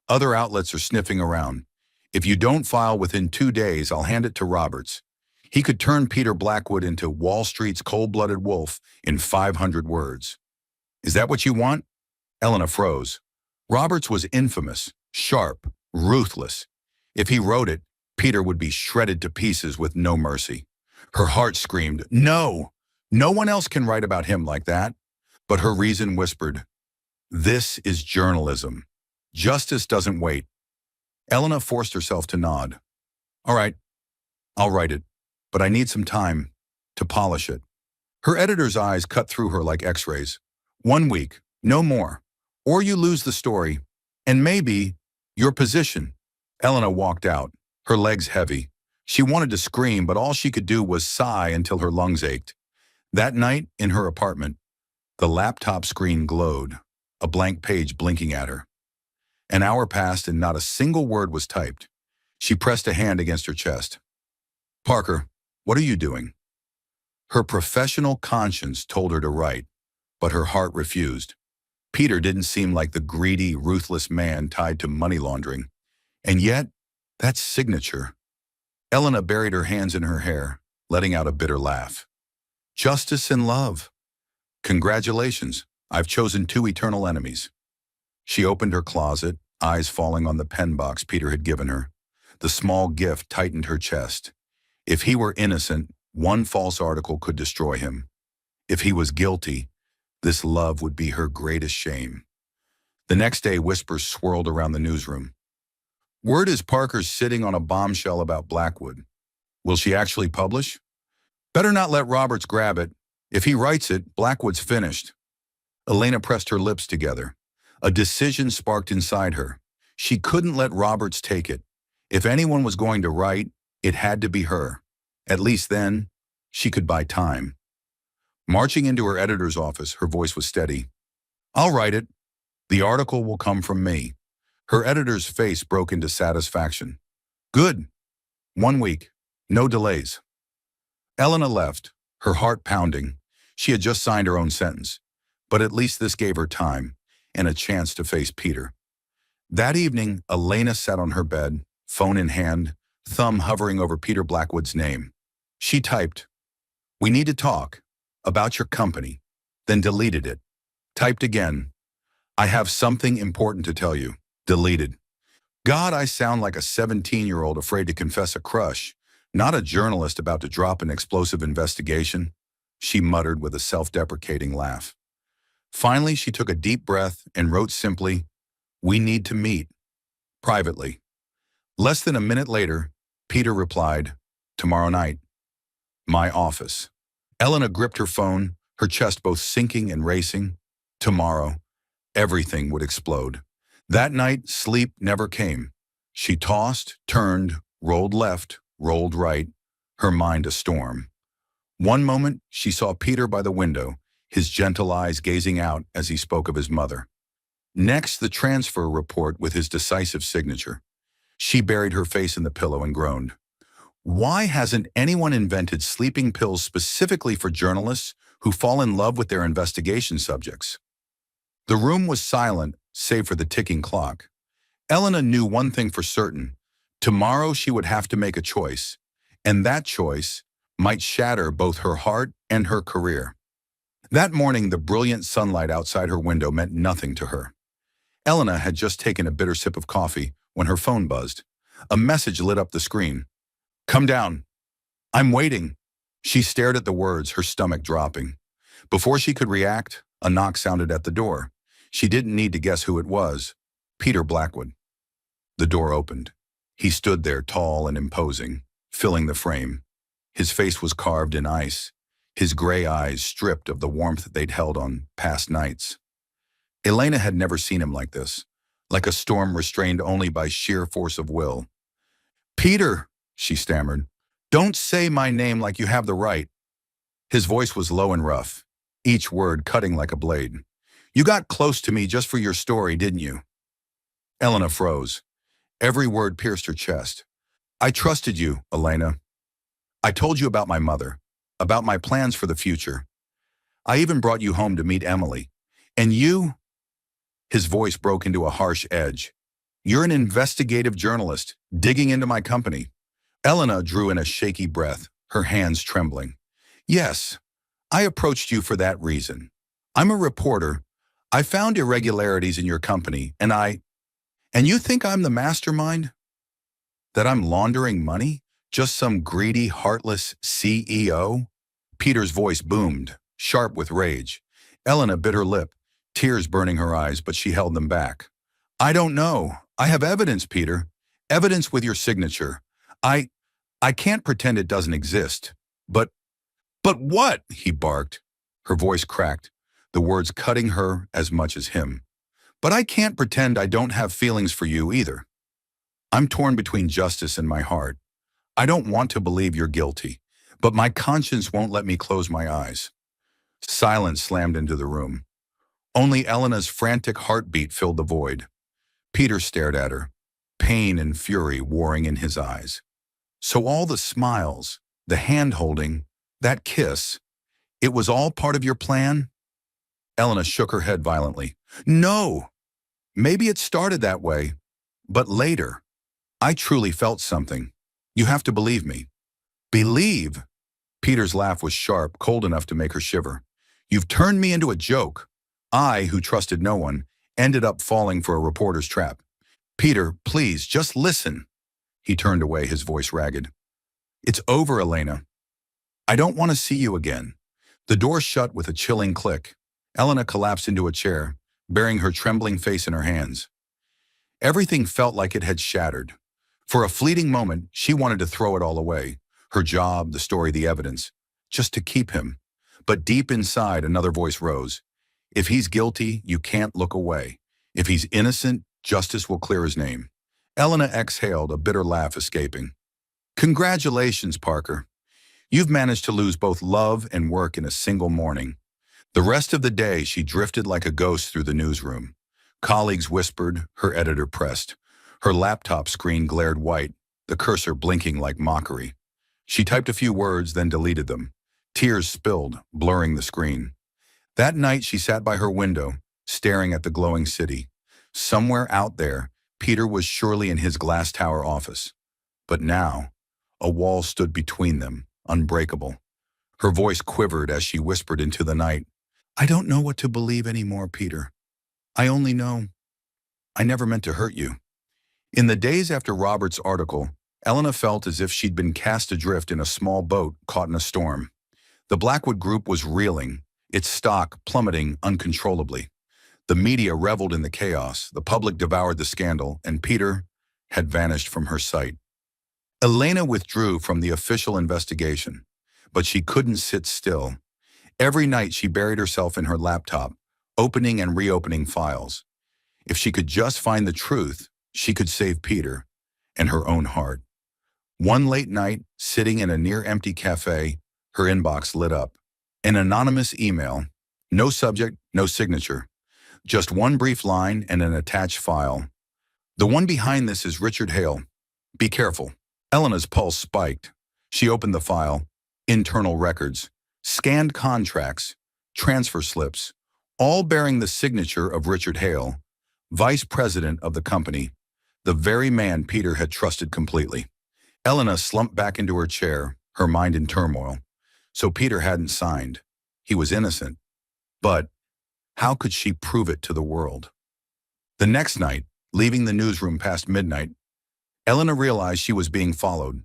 Other outlets are sniffing around. If you don't file within 2 days, I'll hand it to Roberts. He could turn Peter Blackwood into Wall Street's cold-blooded wolf in 500 words. Is that what you want? Elena froze. Roberts was infamous, sharp, ruthless. If he wrote it, Peter would be shredded to pieces with no mercy. Her heart screamed, no! No one else can write about him like that. But her reason whispered, this is journalism. Justice doesn't wait. Elena forced herself to nod. All right, I'll write it, but I need some time to polish it. Her editor's eyes cut through her like x-rays. 1 week, no more. Or you lose the story, and maybe your position. Elena walked out, her legs heavy. She wanted to scream, but all she could do was sigh until her lungs ached. That night, in her apartment, the laptop screen glowed, a blank page blinking at her. An hour passed and not a single word was typed. She pressed a hand against her chest. Parker, what are you doing? Her professional conscience told her to write, but her heart refused. Peter didn't seem like the greedy, ruthless man tied to money laundering. And yet, that signature. Elena buried her hands in her hair, letting out a bitter laugh. Justice and love. Congratulations, I've chosen 2 eternal enemies. She opened her closet, eyes falling on the pen box Peter had given her. The small gift tightened her chest. If he were innocent, one false article could destroy him. If he was guilty, this love would be her greatest shame. The next day, whispers swirled around the newsroom. Word is Parker's sitting on a bombshell about Blackwood. Will she actually publish? Better not let Roberts grab it. If he writes it, Blackwood's finished. Elena pressed her lips together. A decision sparked inside her. She couldn't let Roberts take it. If anyone was going to write, it had to be her. At least then, she could buy time. Marching into her editor's office, her voice was steady. I'll write it. The article will come from me. Her editor's face broke into satisfaction. Good. 1 week. No delays. Elena left, her heart pounding. She had just signed her own sentence. But at least this gave her time and a chance to face Peter. That evening, Elena sat on her bed, phone in hand, thumb hovering over Peter Blackwood's name. She typed, "We need to talk about your company," then deleted it. Typed again, "I have something important to tell you." Deleted. God, I sound like a 17-year-old afraid to confess a crush, not a journalist about to drop an explosive investigation, she muttered with a self-deprecating laugh. Finally, she took a deep breath and wrote simply, "We need to meet. Privately." Less than a minute later, Peter replied, "Tomorrow night. My office." Elena gripped her phone, her chest both sinking and racing. Tomorrow, everything would explode. That night, sleep never came. She tossed, turned, rolled left, rolled right, her mind a storm. One moment, she saw Peter by the window, his gentle eyes gazing out as he spoke of his mother. Next, the transfer report with his decisive signature. She buried her face in the pillow and groaned. Why hasn't anyone invented sleeping pills specifically for journalists who fall in love with their investigation subjects? The room was silent, save for the ticking clock. Elena knew one thing for certain. Tomorrow she would have to make a choice, and that choice might shatter both her heart and her career. That morning, the brilliant sunlight outside her window meant nothing to her. Elena had just taken a bitter sip of coffee when her phone buzzed. A message lit up the screen. "Come down. I'm waiting." She stared at the words, her stomach dropping. Before she could react, a knock sounded at the door. She didn't need to guess who it was. Peter Blackwood. The door opened. He stood there, tall and imposing, filling the frame. His face was carved in ice, his gray eyes stripped of the warmth they'd held on past nights. Elena had never seen him like this, like a storm restrained only by sheer force of will. "Peter," she stammered, "don't say my name like you have the right." His voice was low and rough, each word cutting like a blade. "You got close to me just for your story, didn't you?" Elena froze. Every word pierced her chest. "I trusted you, Elena. I told you about my mother, about my plans for the future. I even brought you home to meet Emily. And you, his voice broke into a harsh edge. You're an investigative journalist, digging into my company. Elena drew in a shaky breath, her hands trembling. Yes, I approached you for that reason. I'm a reporter. I found irregularities in your company, and you think I'm the mastermind? That I'm laundering money? Just some greedy, heartless CEO? Peter's voice boomed, sharp with rage. Elena bit her lip, tears burning her eyes, but she held them back. I don't know. I have evidence, Peter. Evidence with your signature. I I can't pretend it doesn't exist. But what? He barked. Her voice cracked, the words cutting her as much as him. But I can't pretend I don't have feelings for you either. I'm torn between justice and my heart. I don't want to believe you're guilty, but my conscience won't let me close my eyes. Silence slammed into the room. Only Elena's frantic heartbeat filled the void. Peter stared at her, pain and fury warring in his eyes. So all the smiles, the hand-holding, that kiss, it was all part of your plan? Elena shook her head violently. No! Maybe it started that way, but later, I truly felt something. You have to believe me. Believe? Peter's laugh was sharp, cold enough to make her shiver. You've turned me into a joke. I, who trusted no one, ended up falling for a reporter's trap. Peter, please, just listen. He turned away, his voice ragged. It's over, Elena. I don't want to see you again. The door shut with a chilling click. Elena collapsed into a chair, burying her trembling face in her hands. Everything felt like it had shattered. For a fleeting moment, she wanted to throw it all away. Her job, the story, the evidence, just to keep him. But deep inside, another voice rose. If he's guilty, you can't look away. If he's innocent, justice will clear his name. Elena exhaled, a bitter laugh escaping. Congratulations, Parker. You've managed to lose both love and work in a single morning. The rest of the day, she drifted like a ghost through the newsroom. Colleagues whispered, her editor pressed. Her laptop screen glared white, the cursor blinking like mockery. She typed a few words, then deleted them. Tears spilled, blurring the screen. That night, she sat by her window, staring at the glowing city. Somewhere out there, Peter was surely in his glass tower office. But now, a wall stood between them, unbreakable. Her voice quivered as she whispered into the night. I don't know what to believe anymore, Peter. I only know I never meant to hurt you. In the days after Robert's article, Elena felt as if she'd been cast adrift in a small boat caught in a storm. The Blackwood Group was reeling, its stock plummeting uncontrollably. The media reveled in the chaos, the public devoured the scandal, and Peter had vanished from her sight. Elena withdrew from the official investigation, but she couldn't sit still. Every night she buried herself in her laptop, opening and reopening files. If she could just find the truth, she could save Peter and her own heart. One late night, sitting in a near-empty cafe, her inbox lit up. An anonymous email, no subject, no signature. Just one brief line and an attached file. The one behind this is Richard Hale. Be careful. Elena's pulse spiked. She opened the file. Internal records, scanned contracts, transfer slips, all bearing the signature of Richard Hale, vice president of the company, the very man Peter had trusted completely. Elena slumped back into her chair, her mind in turmoil. So Peter hadn't signed. He was innocent. But how could she prove it to the world? The next night, leaving the newsroom past midnight, Elena realized she was being followed.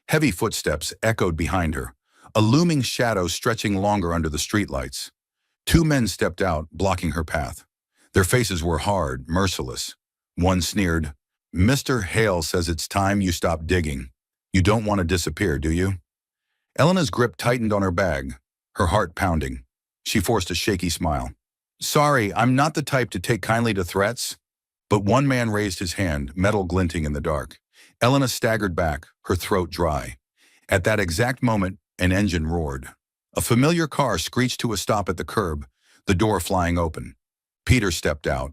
Heavy footsteps echoed behind her, a looming shadow stretching longer under the streetlights. Two men stepped out, blocking her path. Their faces were hard, merciless. One sneered, Mr. Hale says it's time you stop digging. You don't want to disappear, do you? Elena's grip tightened on her bag, her heart pounding. She forced a shaky smile. Sorry, I'm not the type to take kindly to threats. But one man raised his hand, metal glinting in the dark. Elena staggered back, her throat dry. At that exact moment, an engine roared. A familiar car screeched to a stop at the curb, the door flying open. Peter stepped out,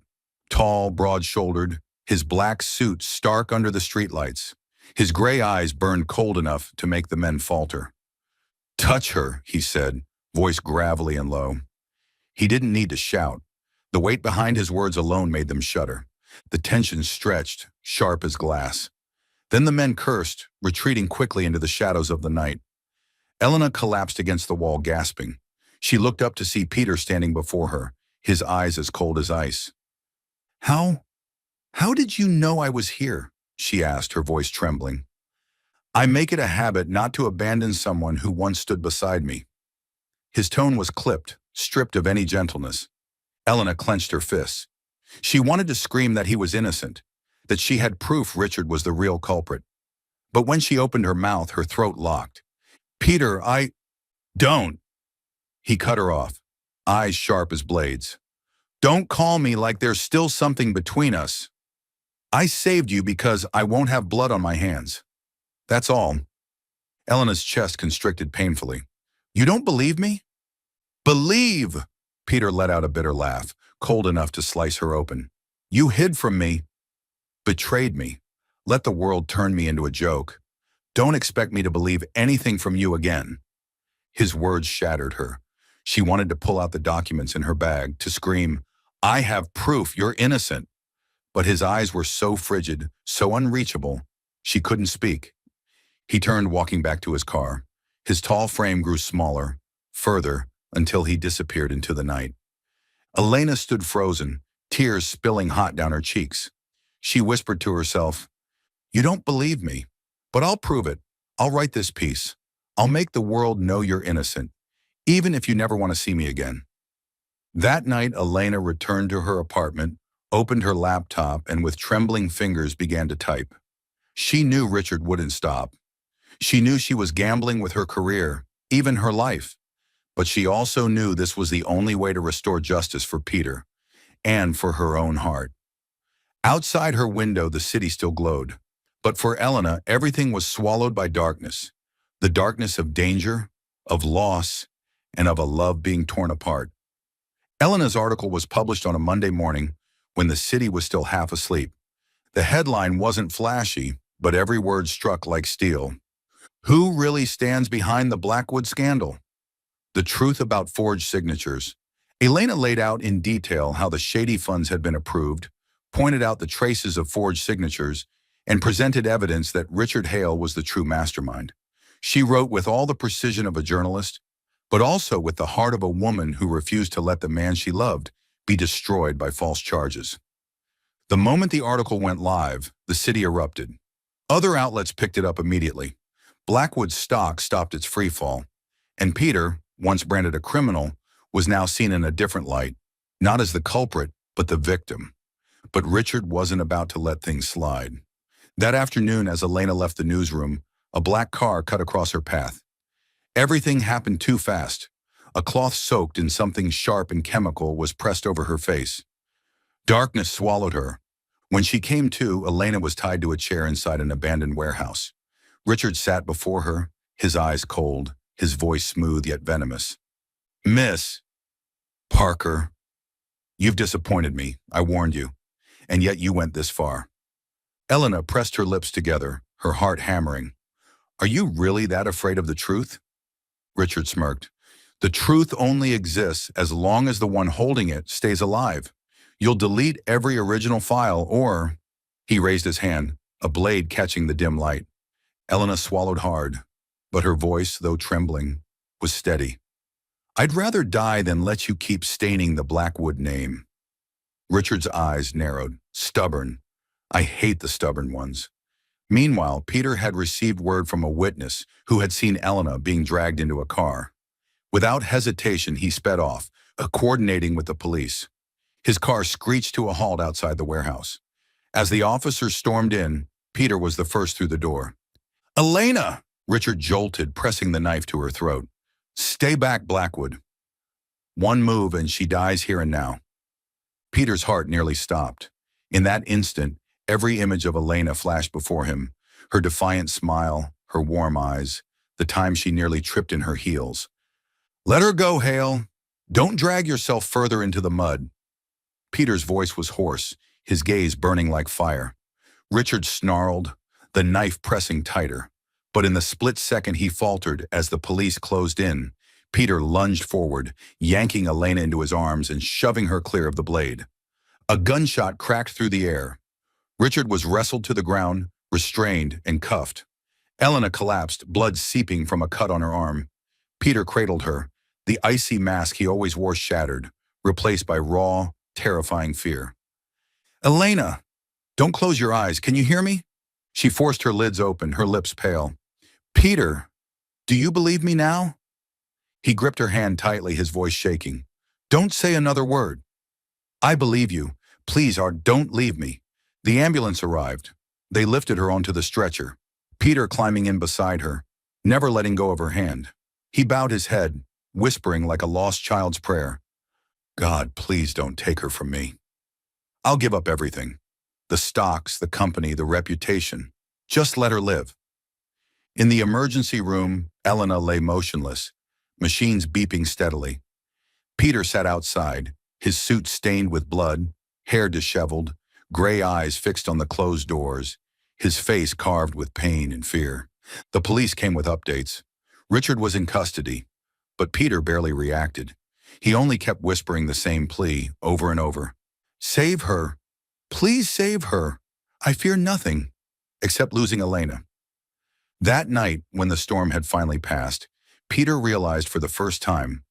tall, broad-shouldered, his black suit stark under the streetlights. His gray eyes burned cold enough to make the men falter. Touch her, he said, voice gravelly and low. He didn't need to shout. The weight behind his words alone made them shudder. The tension stretched, sharp as glass. Then the men cursed, retreating quickly into the shadows of the night. Elena collapsed against the wall, gasping. She looked up to see Peter standing before her, his eyes as cold as ice. How did you know I was here? She asked, her voice trembling. I make it a habit not to abandon someone who once stood beside me. His tone was clipped, stripped of any gentleness. Elena clenched her fists. She wanted to scream that he was innocent, that she had proof Richard was the real culprit. But when she opened her mouth, her throat locked. Peter, Don't! He cut her off, eyes sharp as blades. Don't call me like there's still something between us. I saved you because I won't have blood on my hands. That's all. Elena's chest constricted painfully. You don't believe me? Believe! Peter let out a bitter laugh, cold enough to slice her open. You hid from me, betrayed me, let the world turn me into a joke. Don't expect me to believe anything from you again. His words shattered her. She wanted to pull out the documents in her bag, to scream, I have proof you're innocent. But his eyes were so frigid, so unreachable, she couldn't speak. He turned, walking back to his car. His tall frame grew smaller, further, until he disappeared into the night. Elena stood frozen, tears spilling hot down her cheeks. She whispered to herself, You don't believe me, but I'll prove it. I'll write this piece. I'll make the world know you're innocent, even if you never want to see me again. That night, Elena returned to her apartment, opened her laptop, and with trembling fingers began to type. She knew Richard wouldn't stop. She knew she was gambling with her career, even her life. But she also knew this was the only way to restore justice for Peter, and for her own heart. Outside her window, the city still glowed. But for Elena, everything was swallowed by darkness. The darkness of danger, of loss, and of a love being torn apart. Elena's article was published on a Monday morning when the city was still half asleep. The headline wasn't flashy, but every word struck like steel. Who really stands behind the Blackwood scandal? The truth about forged signatures. Elena laid out in detail how the shady funds had been approved, pointed out the traces of forged signatures, and presented evidence that Richard Hale was the true mastermind. She wrote with all the precision of a journalist, but also with the heart of a woman who refused to let the man she loved be destroyed by false charges. The moment the article went live, the city erupted. Other outlets picked it up immediately. Blackwood's stock stopped its freefall, and Peter, once branded a criminal, was now seen in a different light, not as the culprit, but the victim. But Richard wasn't about to let things slide. That afternoon, as Elena left the newsroom, a black car cut across her path. Everything happened too fast. A cloth soaked in something sharp and chemical was pressed over her face. Darkness swallowed her. When she came to, Elena was tied to a chair inside an abandoned warehouse. Richard sat before her, his eyes cold, his voice smooth yet venomous. Miss Parker, you've disappointed me, I warned you, and yet you went this far. Elena pressed her lips together, her heart hammering. Are you really that afraid of the truth? Richard smirked. The truth only exists as long as the one holding it stays alive. You'll delete every original file or... He raised his hand, a blade catching the dim light. Elena swallowed hard, but her voice, though trembling, was steady. I'd rather die than let you keep staining the Blackwood name. Richard's eyes narrowed. Stubborn. I hate the stubborn ones. Meanwhile, Peter had received word from a witness who had seen Elena being dragged into a car. Without hesitation, he sped off, coordinating with the police. His car screeched to a halt outside the warehouse. As the officers stormed in, Peter was the first through the door. Elena! Richard jolted, pressing the knife to her throat. Stay back, Blackwood. One move and she dies here and now. Peter's heart nearly stopped. In that instant, every image of Elena flashed before him, her defiant smile, her warm eyes, the time she nearly tripped in her heels. Let her go, Hale. Don't drag yourself further into the mud. Peter's voice was hoarse, his gaze burning like fire. Richard snarled, the knife pressing tighter. But in the split second he faltered as the police closed in. Peter lunged forward, yanking Elena into his arms and shoving her clear of the blade. A gunshot cracked through the air. Richard was wrestled to the ground, restrained and cuffed. Elena collapsed, blood seeping from a cut on her arm. Peter cradled her, the icy mask he always wore shattered, replaced by raw, terrifying fear. Elena! Don't close your eyes, can you hear me? She forced her lids open, her lips pale. Peter, do you believe me now? He gripped her hand tightly, his voice shaking. Don't say another word. I believe you. Please, don't leave me. The ambulance arrived. They lifted her onto the stretcher. Peter climbing in beside her, never letting go of her hand. He bowed his head, whispering like a lost child's prayer. God, please don't take her from me. I'll give up everything. The stocks, the company, the reputation. Just let her live. In the emergency room, Elena lay motionless, machines beeping steadily. Peter sat outside, his suit stained with blood, hair disheveled, gray eyes fixed on the closed doors, his face carved with pain and fear. The police came with updates. Richard was in custody, but Peter barely reacted. He only kept whispering the same plea over and over. Save her. Please save her. I fear nothing, except losing Elena. That night, when the storm had finally passed, Peter realized for the first time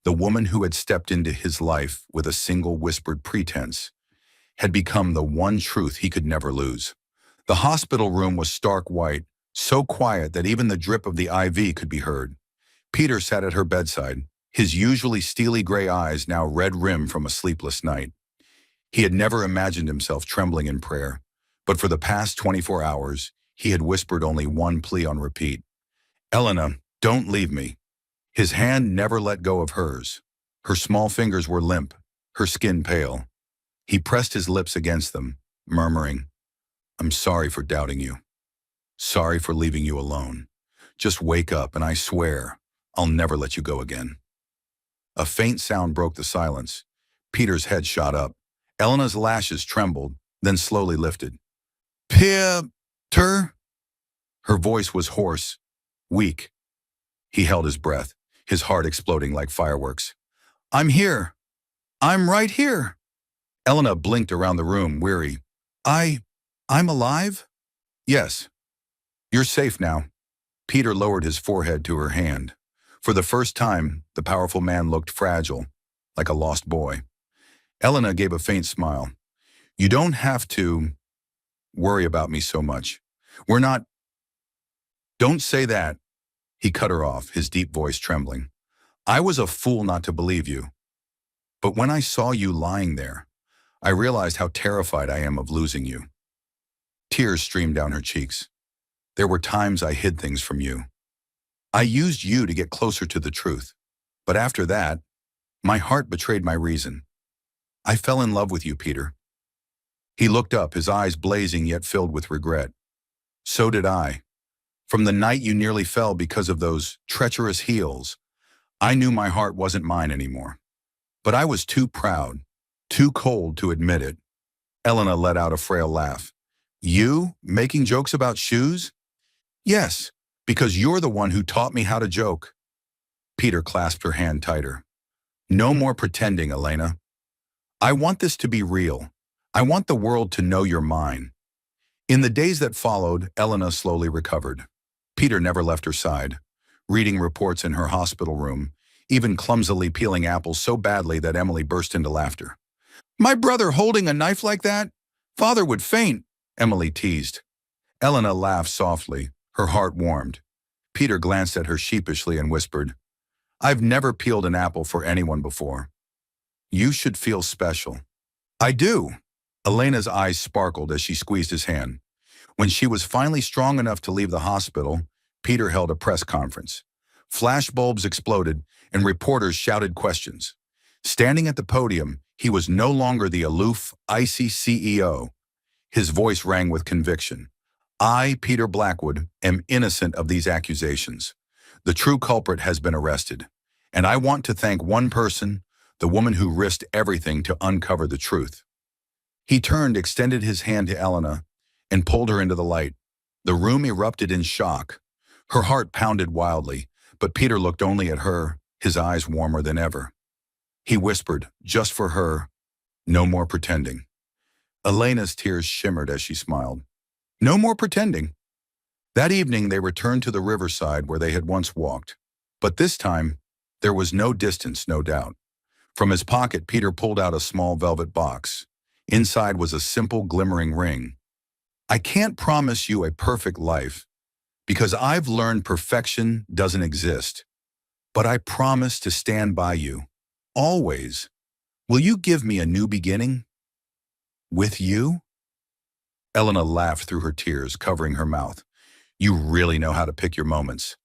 the woman who had stepped into his life with a single whispered pretense had become the one truth he could never lose. The hospital room was stark white, so quiet that even the drip of the IV could be heard. Peter sat at her bedside, his usually steely gray eyes now red-rimmed from a sleepless night. He had never imagined himself trembling in prayer, but for the past 24 hours, he had whispered only one plea on repeat. Elena, don't leave me. His hand never let go of hers. Her small fingers were limp, her skin pale. He pressed his lips against them, murmuring, I'm sorry for doubting you. Sorry for leaving you alone. Just wake up and I swear, I'll never let you go again. A faint sound broke the silence. Peter's head shot up. Elena's lashes trembled, then slowly lifted. Peter? Her voice was hoarse, weak. He held his breath, his heart exploding like fireworks. I'm here. I'm right here. Elena blinked around the room, weary. I'm alive? Yes. You're safe now. Peter lowered his forehead to her hand. For the first time, the powerful man looked fragile, like a lost boy. Elena gave a faint smile. You don't have to worry about me so much. We're not... Don't say that. He cut her off, his deep voice trembling. I was a fool not to believe you. But when I saw you lying there, I realized how terrified I am of losing you. Tears streamed down her cheeks. There were times I hid things from you. I used you to get closer to the truth. But after that, my heart betrayed my reason. I fell in love with you, Peter. He looked up, his eyes blazing yet filled with regret. So did I. From the night you nearly fell because of those treacherous heels, I knew my heart wasn't mine anymore. But I was too proud, too cold to admit it. Elena let out a frail laugh. You, making jokes about shoes? Yes, because you're the one who taught me how to joke. Peter clasped her hand tighter. No more pretending, Elena. I want this to be real. I want the world to know you're mine. In the days that followed, Elena slowly recovered. Peter never left her side, reading reports in her hospital room, even clumsily peeling apples so badly that Emily burst into laughter. My brother holding a knife like that? Father would faint, Emily teased. Elena laughed softly, her heart warmed. Peter glanced at her sheepishly and whispered, I've never peeled an apple for anyone before. You should feel special. I do. Elena's eyes sparkled as she squeezed his hand. When she was finally strong enough to leave the hospital, Peter held a press conference. Flashbulbs exploded and reporters shouted questions. Standing at the podium, he was no longer the aloof, icy CEO. His voice rang with conviction. I, Peter Blackwood, am innocent of these accusations. The true culprit has been arrested. And I want to thank one person, the woman who risked everything to uncover the truth. He turned, extended his hand to Elena, and pulled her into the light. The room erupted in shock. Her heart pounded wildly, but Peter looked only at her, his eyes warmer than ever. He whispered, just for her, no more pretending. Elena's tears shimmered as she smiled. No more pretending. That evening they returned to the riverside where they had once walked. But this time, there was no distance, no doubt. From his pocket, Peter pulled out a small velvet box. Inside was a simple, glimmering ring. I can't promise you a perfect life, because I've learned perfection doesn't exist. But I promise to stand by you. Always. Will you give me a new beginning? With you? Elena laughed through her tears, covering her mouth. You really know how to pick your moments.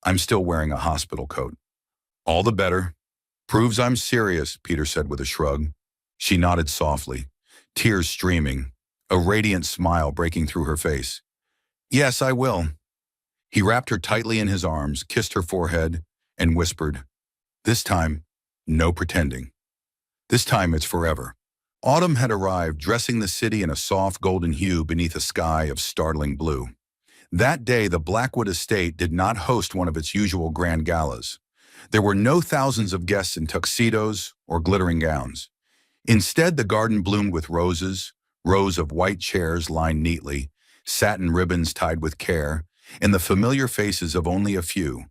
I'm still wearing a hospital coat. All the better. Proves I'm serious, Peter said with a shrug. She nodded softly, tears streaming, a radiant smile breaking through her face. Yes, I will. He wrapped her tightly in his arms, kissed her forehead, and whispered, this time, no pretending. This time it's forever. Autumn had arrived, dressing the city in a soft golden hue beneath a sky of startling blue. That day, the Blackwood estate did not host one of its usual grand galas. There were no thousands of guests in tuxedos or glittering gowns. Instead, the garden bloomed with roses, rows of white chairs lined neatly, satin ribbons tied with care, and the familiar faces of only a few.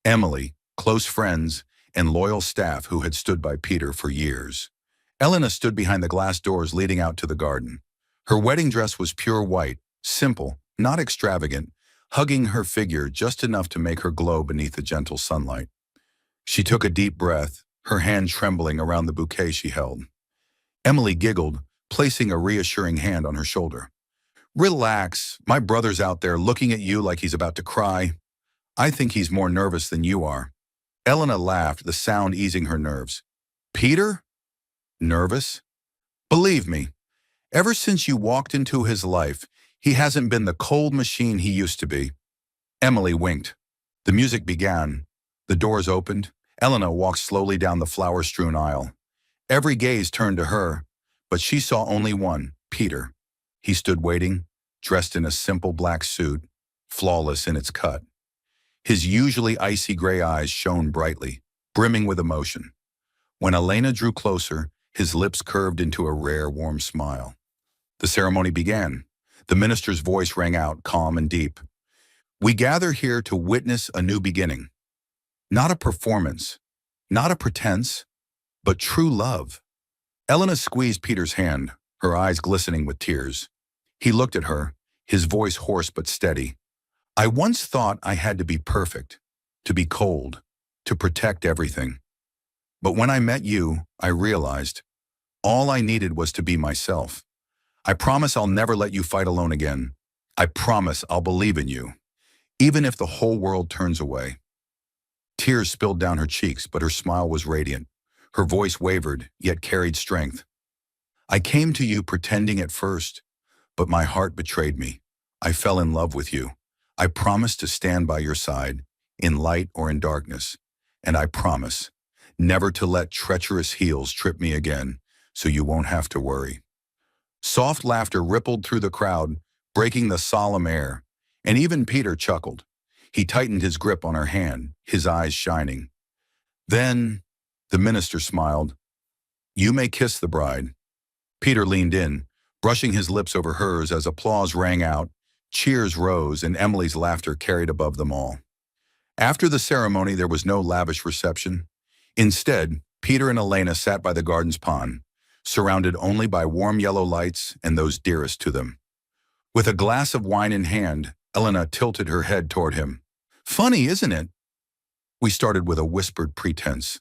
Emily, close friends, and loyal staff who had stood by Peter for years. Elena stood behind the glass doors leading out to the garden. Her wedding dress was pure white, simple, not extravagant, hugging her figure just enough to make her glow beneath the gentle sunlight. She took a deep breath, her hand trembling around the bouquet she held. Emily giggled, placing a reassuring hand on her shoulder. Relax, my brother's out there looking at you like he's about to cry. I think he's more nervous than you are. Elena laughed, the sound easing her nerves. Peter? Nervous? Believe me, ever since you walked into his life, he hasn't been the cold machine he used to be. Emily winked. The music began. The doors opened. Elena walked slowly down the flower-strewn aisle. Every gaze turned to her, but she saw only one, Peter. He stood waiting, dressed in a simple black suit, flawless in its cut. His usually icy gray eyes shone brightly, brimming with emotion. When Elena drew closer, his lips curved into a rare, warm smile. The ceremony began. The minister's voice rang out, calm and deep. We gather here to witness a new beginning. Not a performance, not a pretense, but true love. Elena squeezed Peter's hand, her eyes glistening with tears. He looked at her, his voice hoarse but steady. I once thought I had to be perfect, to be cold, to protect everything. But when I met you, I realized all I needed was to be myself. I promise I'll never let you fight alone again. I promise I'll believe in you, even if the whole world turns away. Tears spilled down her cheeks, but her smile was radiant. Her voice wavered, yet carried strength. I came to you pretending at first, but my heart betrayed me. I fell in love with you. I promise to stand by your side, in light or in darkness. And I promise never to let treacherous heels trip me again, so you won't have to worry. Soft laughter rippled through the crowd, breaking the solemn air, and even Peter chuckled. He tightened his grip on her hand, his eyes shining. Then, the minister smiled. You may kiss the bride. Peter leaned in, brushing his lips over hers as applause rang out, cheers rose, and Emily's laughter carried above them all. After the ceremony, there was no lavish reception. Instead, Peter and Elena sat by the garden's pond, surrounded only by warm yellow lights and those dearest to them. With a glass of wine in hand, Elena tilted her head toward him. Funny, isn't it? We started with a whispered pretense,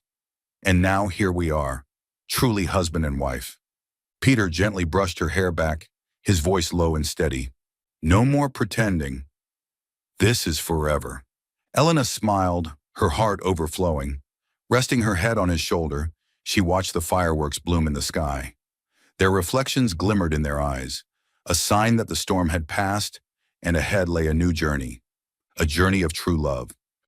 and now here we are, truly husband and wife. Peter gently brushed her hair back, his voice low and steady. No more pretending. This is forever. Elena smiled, her heart overflowing. Resting her head on his shoulder, she watched the fireworks bloom in the sky. Their reflections glimmered in their eyes, a sign that the storm had passed and ahead lay a new journey, a journey of true love.